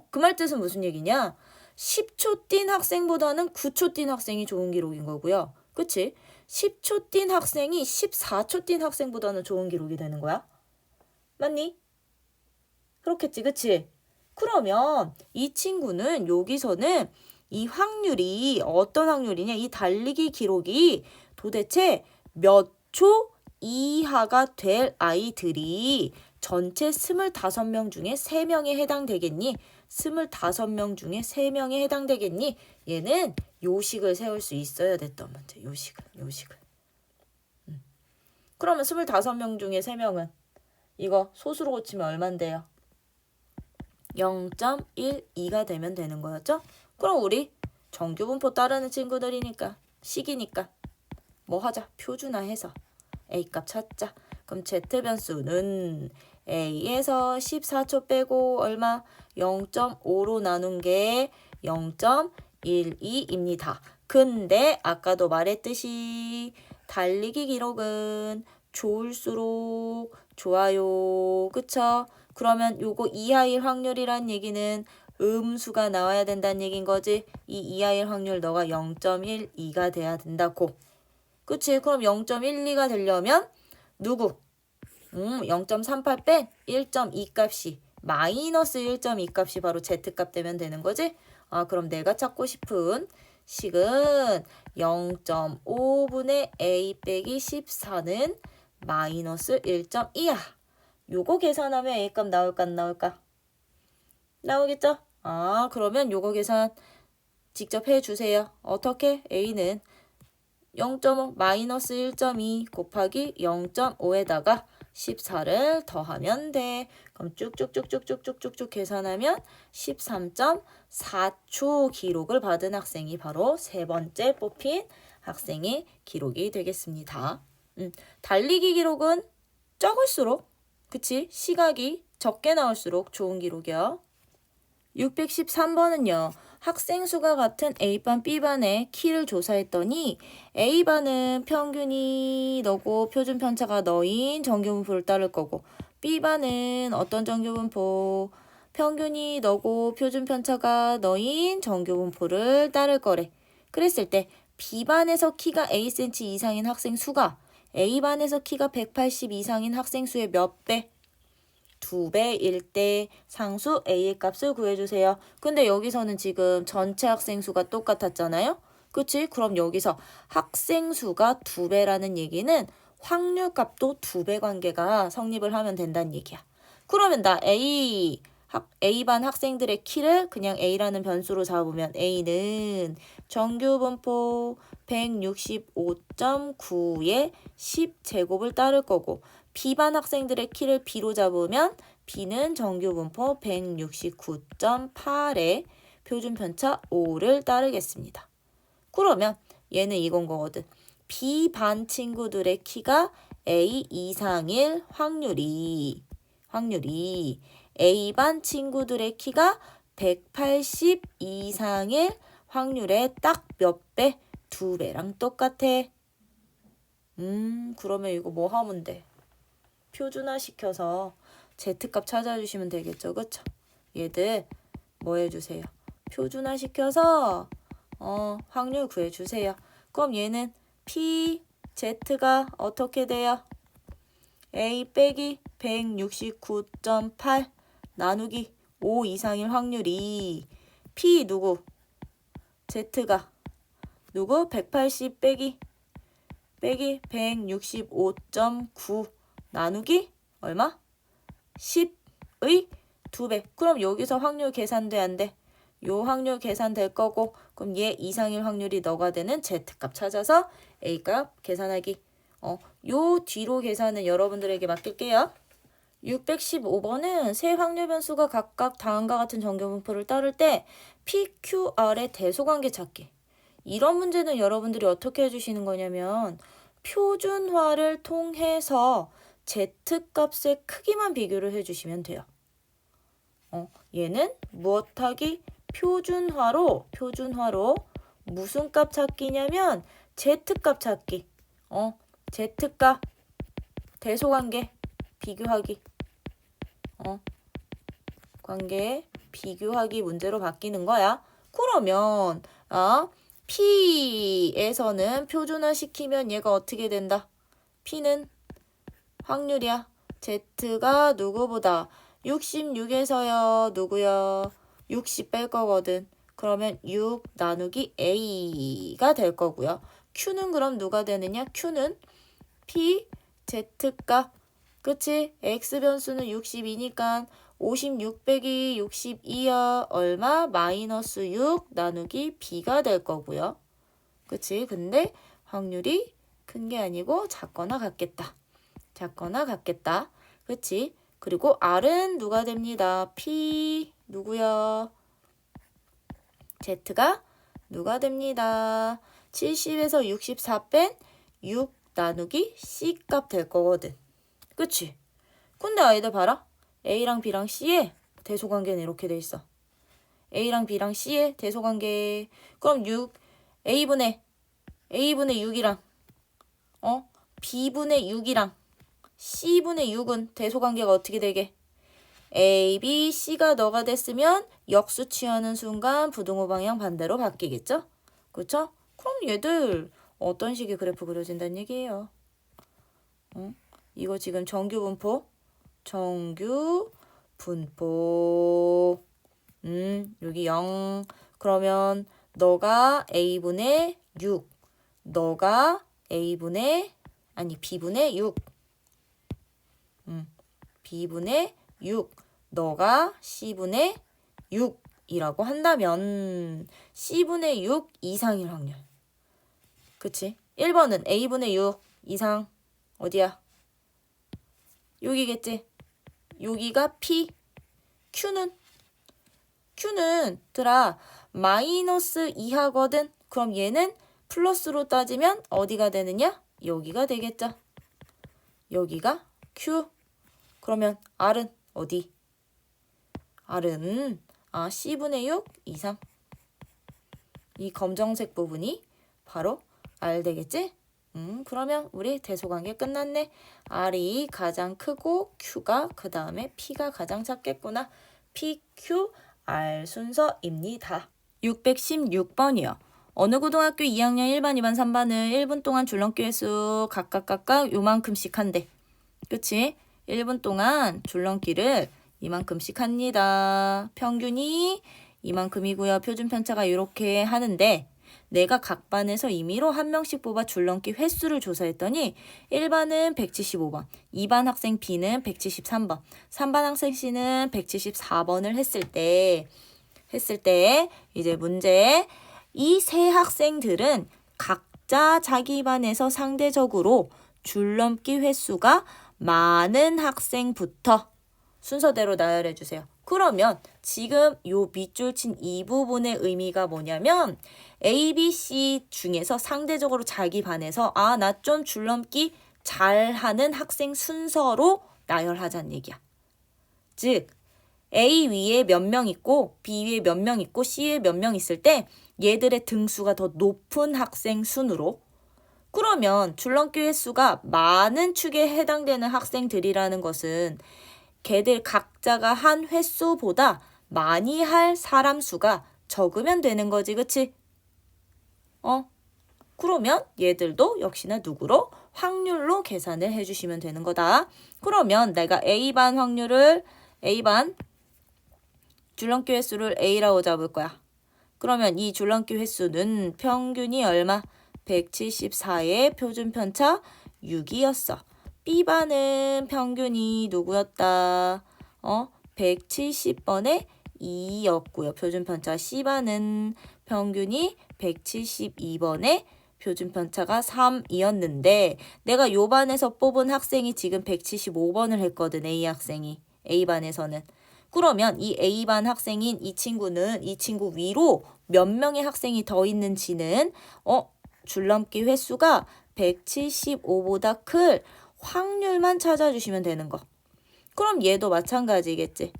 그 말 뜻은 무슨 얘기냐? 10초 뛴 학생보다는 9초 뛴 학생이 좋은 기록인 거고요. 그치? 10초 뛴 학생이 14초 뛴 학생보다는 좋은 기록이 되는 거야. 맞니? 그렇겠지, 그치? 그러면 이 친구는 여기서는 이 확률이 어떤 확률이냐? 이 달리기 기록이 도대체 몇 초 이하가 될 아이들이 전체 25명 중에 3명에 해당되겠니? 25명 중에 3명에 해당되겠니? 얘는 요식을 세울 수 있어야 됐던 문제. 요식을. 그러면 25명 중에 3명은 이거 소수로 고치면 얼만데요? 0.12가 되면 되는 거였죠? 그럼 우리 정규분포 따르는 친구들이니까 식이니까 뭐 하자? 표준화해서 A값 찾자. 그럼 Z변수는 A에서 14초 빼고 얼마? 0.5로 나눈 게 0.12입니다. 근데 아까도 말했듯이 달리기 기록은 좋을수록 좋아요. 그쵸? 그러면 요거 이하일 확률이란 얘기는 음수가 나와야 된다는 얘긴 거지. 이 이하일 확률 너가 0.12가 돼야 된다고. 그치? 그럼 0.12가 되려면 누구? 0.38 뺀 1.2 값이 마이너스 1.2 값이 바로 Z값 되면 되는 거지? 그럼 내가 찾고 싶은 식은 0.5분의 A 빼기 14는 마이너스 1.2야. 요거 계산하면 A값 나올까 안 나올까? 나오겠죠? 그러면 요거 계산 직접 해주세요. 어떻게? A는 0.5 마이너스 1.2 곱하기 0.5에다가 14를 더하면 돼. 그럼 쭉쭉쭉쭉쭉쭉쭉 계산하면 13.4초 기록을 받은 학생이 바로 세 번째 뽑힌 학생의 기록이 되겠습니다. 달리기 기록은 적을수록 그치? 시각이 적게 나올수록 좋은 기록이야. 613번은요. 학생 수가 같은 A반, B반의 키를 조사했더니 A반은 평균이 너고 표준 편차가 너인 정규분포를 따를 거고 B반은 어떤 정규분포? 평균이 너고 표준 편차가 너인 정규분포를 따를 거래. 그랬을 때 B반에서 키가 Acm 이상인 학생 수가 A반에서 키가 180 이상인 학생 수의 몇 배? 2배일 때 상수 A의 값을 구해주세요. 근데 여기서는 지금 전체 학생 수가 똑같았잖아요. 그치? 그럼 여기서 학생 수가 2배라는 얘기는 확률 값도 2배 관계가 성립을 하면 된다는 얘기야. 그러면 나 A반 학생들의 키를 그냥 A라는 변수로 잡으면 A는 정규분포 165.9의 10제곱을 따를 거고 B반 학생들의 키를 B로 잡으면 B는 정규분포 169.8의 표준편차 5를 따르겠습니다. 그러면 얘는 이건 거거든. B반 친구들의 키가 A 이상일 확률이 A반 친구들의 키가 180 이상일 확률의 딱 몇 배? 2배랑 똑같아. 그러면 이거 뭐 하면 돼? 표준화 시켜서 Z값 찾아주시면 되겠죠. 그쵸? 얘들 뭐 해주세요? 표준화 시켜서 확률 구해주세요. 그럼 얘는 P, Z가 어떻게 돼요? A 빼기 169.8 나누기 5 이상일 확률이 P 누구? Z가 누구? 180 빼기 165.9 나누기 얼마? 10의 2배. 그럼 여기서 확률 계산돼 안 돼? 요 확률 계산될 거고 그럼 얘 이상일 확률이 너가 되는 Z값 찾아서 A값 계산하기. 요 뒤로 계산은 여러분들에게 맡길게요. 615번은 세 확률 변수가 각각 다음과 같은 정규분포를 따를 때 PQR의 대소관계 찾기. 이런 문제는 여러분들이 어떻게 해주시는 거냐면 표준화를 통해서 Z값의 크기만 비교를 해주시면 돼요. 얘는 무엇하기? 표준화로 무슨 값 찾기냐면 Z값 찾기. Z값 대소관계 비교하기. 관계 비교하기 문제로 바뀌는 거야. 그러면 P에서는 표준화 시키면 얘가 어떻게 된다? P는 확률이야. Z가 누구보다 66에서요. 누구요? 60 뺄 거거든. 그러면 6 나누기 A가 될 거고요. Q는 그럼 누가 되느냐? Q는 P, Z값. 그치? X 변수는 62니까 56 빼기 62야. 얼마? 마이너스 6 나누기 B가 될 거고요. 그치? 근데 확률이 큰 게 아니고 작거나 같겠다. 그치? 그리고 R은 누가 됩니다? P 누구야? Z가 누가 됩니다? 70에서 64 뺀 6 나누기 C 값 될 거거든. 그치? 근데 아이들 봐라. A랑 B랑 C의 대소관계는 이렇게 돼 있어. A랑 B랑 C의 대소관계. 그럼 A분의 6이랑 B분의 6이랑 C분의 6은 대소관계가 어떻게 되게? A, B, C가 너가 됐으면 역수 취하는 순간 부등호 방향 반대로 바뀌겠죠? 그쵸? 그럼 얘들 어떤 식의 그래프 그려진다는 얘기예요. 이거 지금 정규분포. 여기 0. 그러면 너가 A분의 6. 너가 B분의 6. B분의 6. 너가 C분의 6이라고 한다면 C분의 6 이상일 확률. 그치? 1번은 A분의 6 이상 어디야? 여기겠지? 여기가 P. Q는 마이너스 2하거든. 그럼 얘는 플러스로 따지면 어디가 되느냐? 여기가 되겠죠. 여기가 Q. 그러면 R은 어디? R은 C분의 6 이상. 이 검정색 부분이 바로 R 되겠지? 그러면 우리 대소관계 끝났네. R이 가장 크고 Q가 그 다음에 P가 가장 작겠구나. PQ, R 순서입니다. 616번이요. 어느 고등학교 2학년 1반, 2반, 3반을 1분 동안 줄넘기 횟수 각각 요만큼씩 한대. 그치? 1분 동안 줄넘기를 이만큼씩 합니다. 평균이 이만큼이고요. 표준 편차가 이렇게 하는데 내가 각 반에서 임의로 한 명씩 뽑아 줄넘기 횟수를 조사했더니 1반은 175번, 2반 학생 B는 173번, 3반 학생 C는 174번을 했을 때 이제 문제 이 세 학생들은 각자 자기 반에서 상대적으로 줄넘기 횟수가 많은 학생부터 순서대로 나열해 주세요. 그러면 지금 요 밑줄 친 이 부분의 의미가 뭐냐면 A, B, C 중에서 상대적으로 자기 반에서 나 좀 줄넘기 잘하는 학생 순서로 나열하자는 얘기야. 즉 A 위에 몇 명 있고 B 위에 몇 명 있고 C 위에 몇 명 있을 때 얘들의 등수가 더 높은 학생 순으로 그러면 줄넘기 횟수가 많은 축에 해당되는 학생들이라는 것은 걔들 각자가 한 횟수보다 많이 할 사람 수가 적으면 되는 거지, 그치? 그러면 얘들도 역시나 누구로? 확률로 계산을 해주시면 되는 거다. 그러면 내가 A반 줄넘기 횟수를 A라고 잡을 거야. 그러면 이 줄넘기 횟수는 평균이 얼마? 174의 표준 편차 6이었어. B반은 평균이 누구였다? 170번에 2였고요. 표준 편차 C반은 평균이 172번에 표준 편차가 3이었는데 내가 요 반에서 뽑은 학생이 지금 175번을 했거든. A반에서는. 그러면 이 A반 학생인 이 친구 위로 몇 명의 학생이 더 있는지는 줄넘기 횟수가 175보다 클 확률만 찾아주시면 되는 거. 그럼 얘도 마찬가지겠지.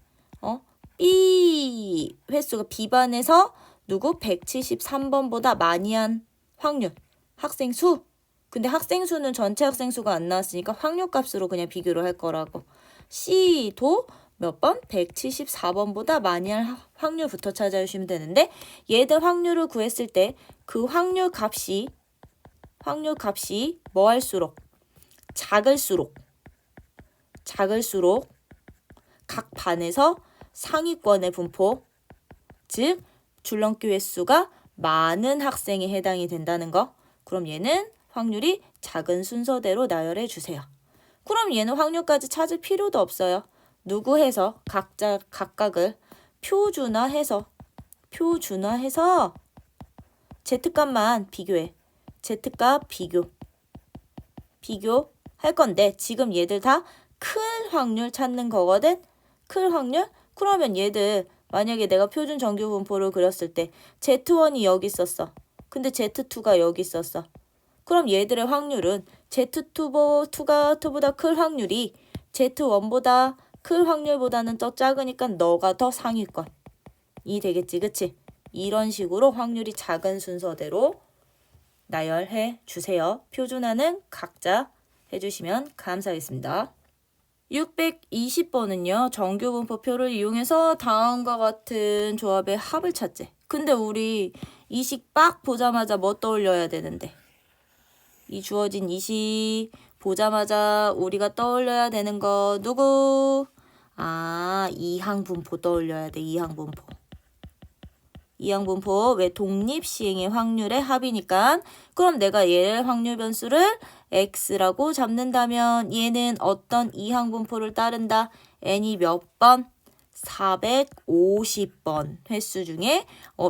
B 횟수가 B반에서 누구? 173번보다 많이 한 확률. 학생 수. 근데 학생 수는 전체 학생 수가 안 나왔으니까 확률값으로 그냥 비교를 할 거라고. C도 몇 번? 174번보다 많이 할 확률부터 찾아주시면 되는데 얘들 확률을 구했을 때 그 확률 값이 뭐 할수록? 작을수록 각 반에서 상위권의 분포, 즉 줄넘기 횟수가 많은 학생에 해당이 된다는 거. 그럼 얘는 확률이 작은 순서대로 나열해 주세요. 그럼 얘는 확률까지 찾을 필요도 없어요. 누구 해서 각각을 표준화해서 Z값만 비교해. Z값 비교할 건데 지금 얘들 다 큰 확률 찾는 거거든. 큰 확률? 그러면 얘들 만약에 내가 표준 정규 분포를 그렸을 때 Z1이 여기 있었어. 근데 Z2가 여기 있었어. 그럼 얘들의 확률은 Z2보다 클 확률이 Z1보다 클 확률보다는 더 작으니까 너가 더 상위권이 되겠지, 그치? 이런 식으로 확률이 작은 순서대로 나열해 주세요. 표준화는 각자 해주시면 감사하겠습니다. 620번은요. 정규분포표를 이용해서 다음과 같은 조합의 합을 찾재. 근데 우리 이식 빡 보자마자 뭐 떠올려야 되는데. 이 주어진 이식 보자마자 우리가 떠올려야 되는 거 누구? 이항분포 떠올려야 돼. 이항분포 왜 독립시행의 확률의 합이니까. 그럼 내가 얘를 확률 변수를 x라고 잡는다면 얘는 어떤 이항분포를 따른다? n이 몇 번? 450번 횟수 중에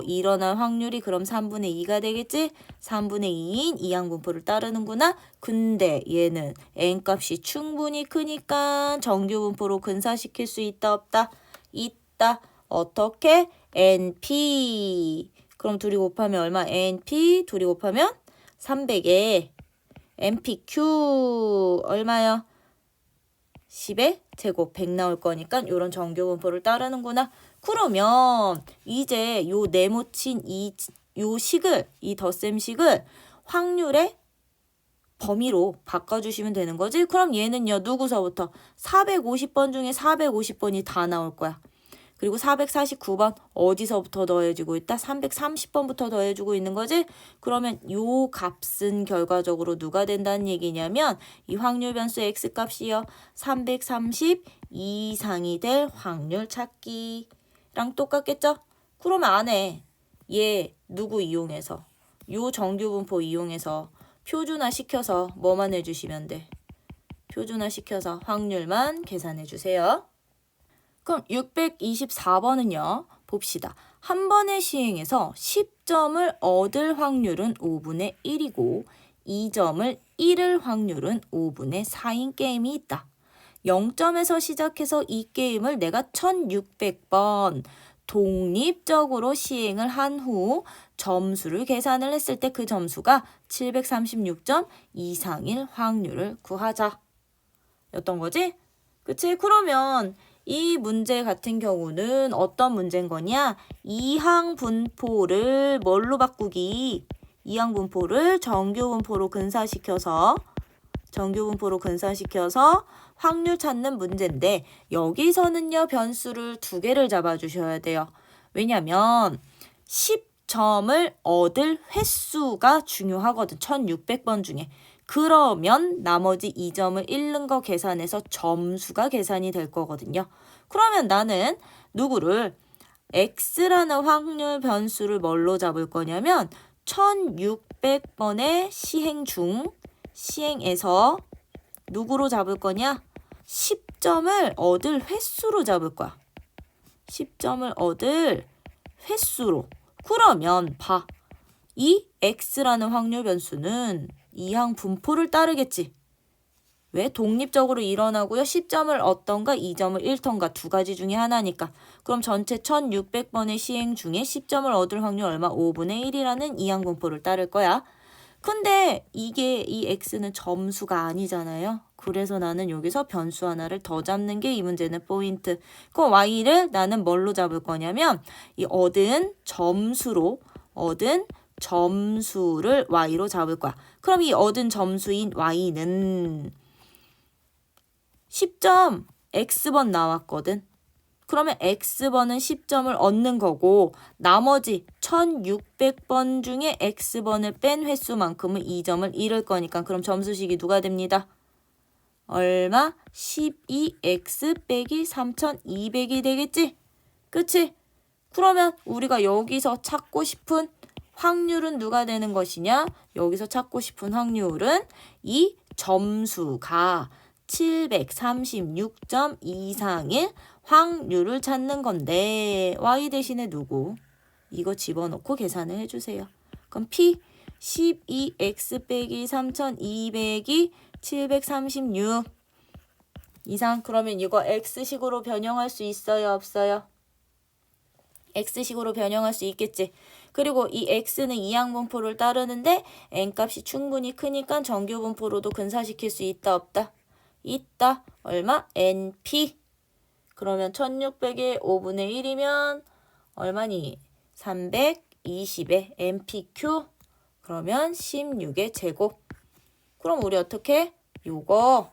일어날 확률이 그럼 3분의 2가 되겠지? 3분의 2인 이항분포를 따르는구나. 근데 얘는 n값이 충분히 크니까 정규분포로 근사시킬 수 있다 없다? 있다. 어떻게? np. 그럼 둘이 곱하면 얼마? np 둘이 곱하면 300에 npq 얼마요? 10의 제곱 100 나올 거니까 이런 정규분포를 따르는구나. 그러면 이제 요 네모친 이 요 식을, 이 덧셈식을 확률의 범위로 바꿔주시면 되는 거지. 그럼 얘는요, 누구서부터? 450번 중에 450번이 다 나올 거야. 그리고 449번 어디서부터 더해지고 있다? 330번부터 더해주고 있는 거지? 그러면 요 값은 결과적으로 누가 된다는 얘기냐면 이 확률 변수 x값이요. 330 이상이 될 확률 찾기랑 똑같겠죠? 그러면 안에 얘 누구 이용해서 요 정규분포 이용해서 표준화 시켜서 뭐만 해주시면 돼? 표준화 시켜서 확률만 계산해 주세요. 그럼 624번은요. 봅시다. 한 번의 시행에서 10점을 얻을 확률은 5분의 1이고 2점을 잃을 확률은 5분의 4인 게임이 있다. 0점에서 시작해서 이 게임을 내가 1600번 독립적으로 시행을 한 후 점수를 계산을 했을 때 그 점수가 736점 이상일 확률을 구하자. 였던 거지? 그치? 그러면 이 문제 같은 경우는 어떤 문제인 거냐? 이항 분포를 뭘로 바꾸기? 이항 분포를 정규분포로 근사시켜서 확률 찾는 문제인데 여기서는요 변수를 두 개를 잡아주셔야 돼요. 왜냐면 10점을 얻을 횟수가 중요하거든. 1600번 중에. 그러면 나머지 2점을 잃는 거 계산해서 점수가 계산이 될 거거든요. 그러면 나는 누구를 x라는 확률 변수를 뭘로 잡을 거냐면 1600번의 시행에서 누구로 잡을 거냐? 10점을 얻을 횟수로 잡을 거야. 10점을 얻을 횟수로. 그러면 봐. 이 x라는 확률 변수는 이항 분포를 따르겠지. 왜? 독립적으로 일어나고요. 10점을 얻던가 2점을 잃던가 두 가지 중에 하나니까. 그럼 전체 1600번의 시행 중에 10점을 얻을 확률 얼마? 5분의 1이라는 이항 분포를 따를 거야. 근데 이게 이 x는 점수가 아니잖아요. 그래서 나는 여기서 변수 하나를 더 잡는 게 이 문제는 포인트. 그 y를 나는 뭘로 잡을 거냐면 이 얻은 점수를 y로 잡을 거야. 그럼 이 얻은 점수인 y는 10점 x번 나왔거든. 그러면 x번은 10점을 얻는 거고 나머지 1600번 중에 x번을 뺀 횟수만큼은 2점을 잃을 거니까 그럼 점수식이 누가 됩니다? 얼마? 12x 빼기 3200이 되겠지? 그치? 그러면 우리가 여기서 찾고 싶은 확률은 누가 되는 것이냐? 여기서 찾고 싶은 확률은 이 점수가 736점 이상일 확률을 찾는 건데 y 대신에 누구? 이거 집어넣고 계산을 해주세요. 그럼 p 12x 빼기 3200이 736 이상. 그러면 이거 x식으로 변형할 수 있어요? 없어요? x식으로 변형할 수 있겠지. 그리고 이 x는 이항분포를 따르는데 n값이 충분히 크니까 정규분포로도 근사시킬 수 있다 없다? 있다. 얼마? np. 그러면 1600의 5분의 1이면 얼마니? 320의 npq. 그러면 16의 제곱. 그럼 우리 어떻게? 요거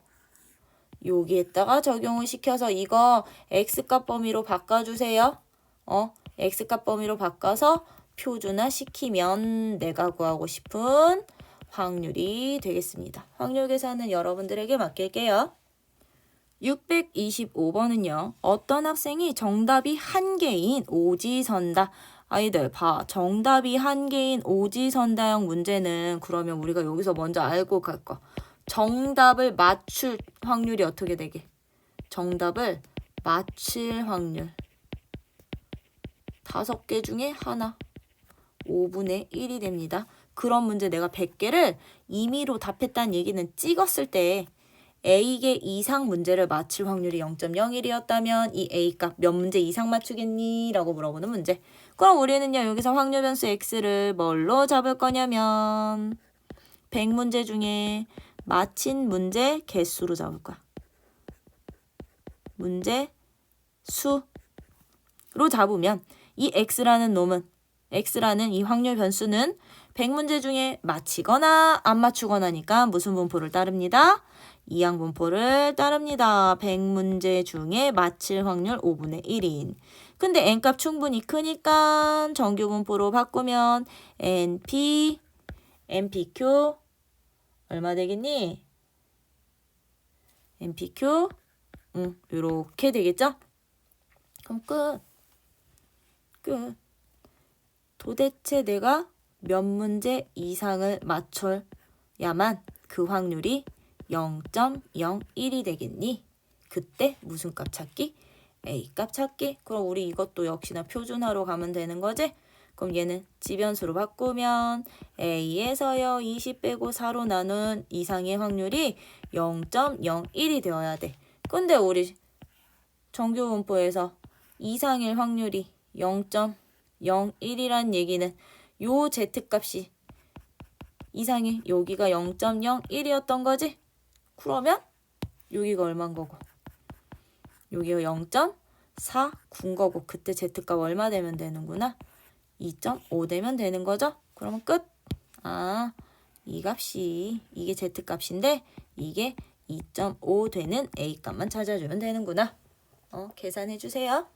여기에다가 적용을 시켜서 이거 x값 범위로 바꿔주세요. x값 범위로 바꿔서 표준화 시키면 내가 구하고 싶은 확률이 되겠습니다. 확률 계산은 여러분들에게 맡길게요. 625번은요. 어떤 학생이 정답이 한 개인 오지선다. 아이들 봐. 정답이 한 개인 오지선다형 문제는 그러면 우리가 여기서 먼저 알고 갈 거. 정답을 맞출 확률이 어떻게 되게? 정답을 맞힐 확률. 5개 중에 하나. 5분의 1이 됩니다. 그런 문제 내가 100개를 임의로 답했다는 얘기는 찍었을 때 A개 이상 문제를 맞힐 확률이 0.01이었다면 이 A값 몇 문제 이상 맞추겠니? 라고 물어보는 문제. 그럼 우리는요. 여기서 확률 변수 X를 뭘로 잡을 거냐면 100문제 중에 맞힌 문제 개수로 잡을 거야. 문제 수로 잡으면 이 X라는 놈은 x라는 이 확률 변수는 100문제 중에 맞히거나 안 맞추거나니까 무슨 분포를 따릅니다? 이항 분포를 따릅니다. 100문제 중에 맞힐 확률 5분의 1인. 근데 n값 충분히 크니까 정규 분포로 바꾸면 np, npq 얼마 되겠니? npq 요렇게 되겠죠? 그럼 끝. 도대체 내가 몇 문제 이상을 맞춰야만 그 확률이 0.01이 되겠니? 그때 무슨 값 찾기? A 값 찾기. 그럼 우리 이것도 역시나 표준화로 가면 되는 거지? 그럼 얘는 지변수로 바꾸면 A에서요 20 빼고 4로 나눈 이상의 확률이 0.01이 되어야 돼. 근데 우리 정규 분포에서 이상일 확률이 0.01이란 얘기는 요 Z값이 이상이 여기가 0.01이었던 거지? 그러면 여기가 얼마인 거고 여기가 0.49인 거고 그때 Z값 얼마 되면 되는구나? 2.5 되면 되는 거죠? 그러면 끝! 이 값이 이게 Z값인데 이게 2.5 되는 A값만 찾아주면 되는구나. 계산해 주세요.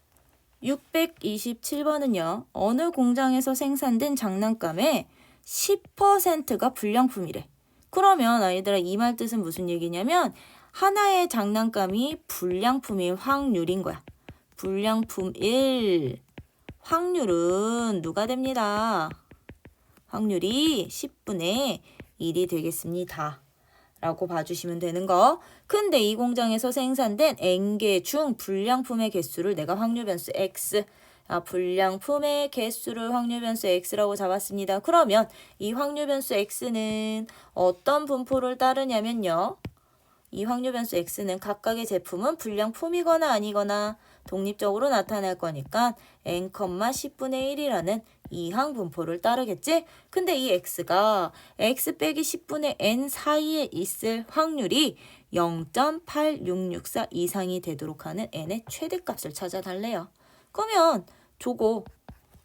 627번은요. 어느 공장에서 생산된 장난감의 10%가 불량품이래. 그러면 아이들아 이 말 뜻은 무슨 얘기냐면 하나의 장난감이 불량품일 확률인 거야. 불량품일 확률은 누가 됩니다. 확률이 10분의 1이 되겠습니다. 라고 봐주시면 되는 거. 근데 이 공장에서 생산된 N개 중 불량품의 개수를 내가 확률 변수 X, 불량품의 개수를 확률 변수 X라고 잡았습니다. 그러면 이 확률 변수 X는 어떤 분포를 따르냐면요. 이 확률 변수 X는 각각의 제품은 불량품이거나 아니거나 독립적으로 나타날 거니까 n, 10분의 1이라는 이항 분포를 따르겠지? 근데 이 x가 x 빼기 10분의 n 사이에 있을 확률이 0.8664 이상이 되도록 하는 n의 최대값을 찾아달래요. 그러면 저거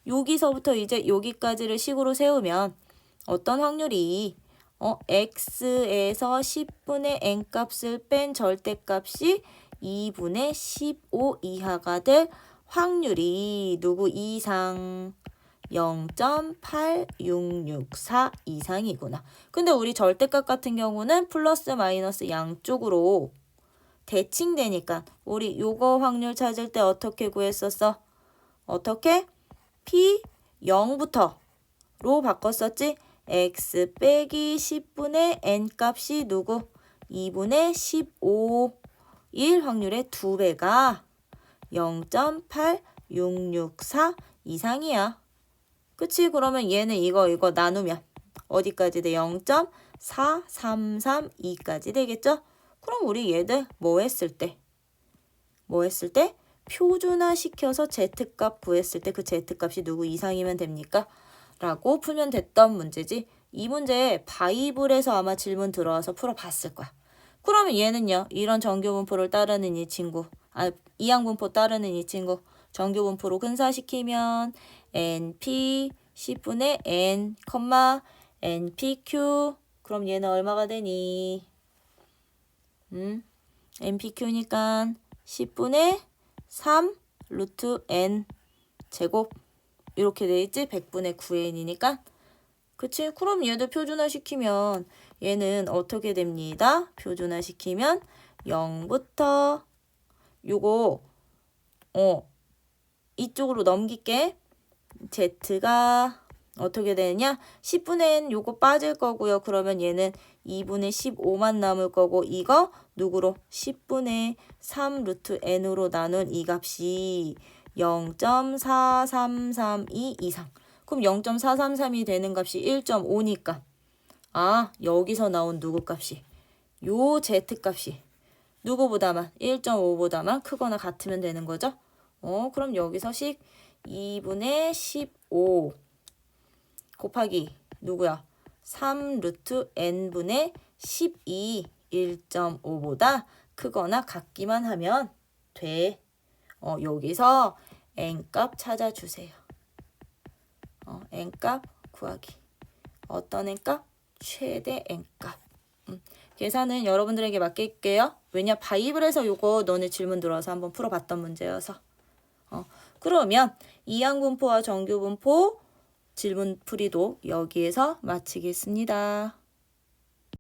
여기서부터 이제 여기까지를 식으로 세우면 어떤 확률이 x에서 10분의 n 값을 뺀 절대값이 2분의 15 이하가 될 확률이 누구 이상? 0.8664 이상이구나. 근데 우리 절대값 같은 경우는 플러스 마이너스 양쪽으로 대칭되니까 우리 요거 확률 찾을 때 어떻게 구했었어? 어떻게? P 0부터로 바꿨었지? x 빼기 10분의 n 값이 누구? 2분의 15 1 확률의 2배가 0.8664 이상이야. 그치? 그러면 얘는 이거 나누면 어디까지 돼? 0.4332까지 되겠죠? 그럼 우리 얘들 뭐 했을 때? 표준화 시켜서 Z값 구했을 때 그 Z값이 누구 이상이면 됩니까? 라고 풀면 됐던 문제지. 이 문제 바이블에서 아마 질문 들어와서 풀어봤을 거야. 그러면 얘는요. 이런 정규분포를 따르는 이 친구, 이항분포 따르는 이 친구 정규분포로 근사시키면 NP 10분의 N, NPQ 그럼 얘는 얼마가 되니? NPQ니까 10분의 3 루트 N 제곱 이렇게 돼있지? 100분의 9N이니까 그치? 그럼 얘도 표준화시키면 얘는 어떻게 됩니다? 표준화시키면 0부터 요거 이쪽으로 넘길게. Z가 어떻게 되느냐? 10분의 N 요거 빠질 거고요. 그러면 얘는 2분의 15만 남을 거고 이거 누구로? 10분의 3 루트 N으로 나눈 이 값이 0.4332 이상. 그럼 0.433이 되는 값이 1.5니까 여기서 나온 누구 값이 요 Z값이 누구보다만 1.5보다만 크거나 같으면 되는 거죠. 그럼 여기서 식 2분의 15 곱하기 누구야? 3 루트 n분의 12 1.5보다 크거나 같기만 하면 돼. 여기서 n값 찾아주세요. n값 구하기. 어떤 n값? 최대 n값. 계산은 여러분들에게 맡길게요. 왜냐? 바입을 해서 요거 너네 질문 들어와서 한번 풀어봤던 문제여서. 그러면 이항분포와 정규분포 질문 풀이도 여기에서 마치겠습니다.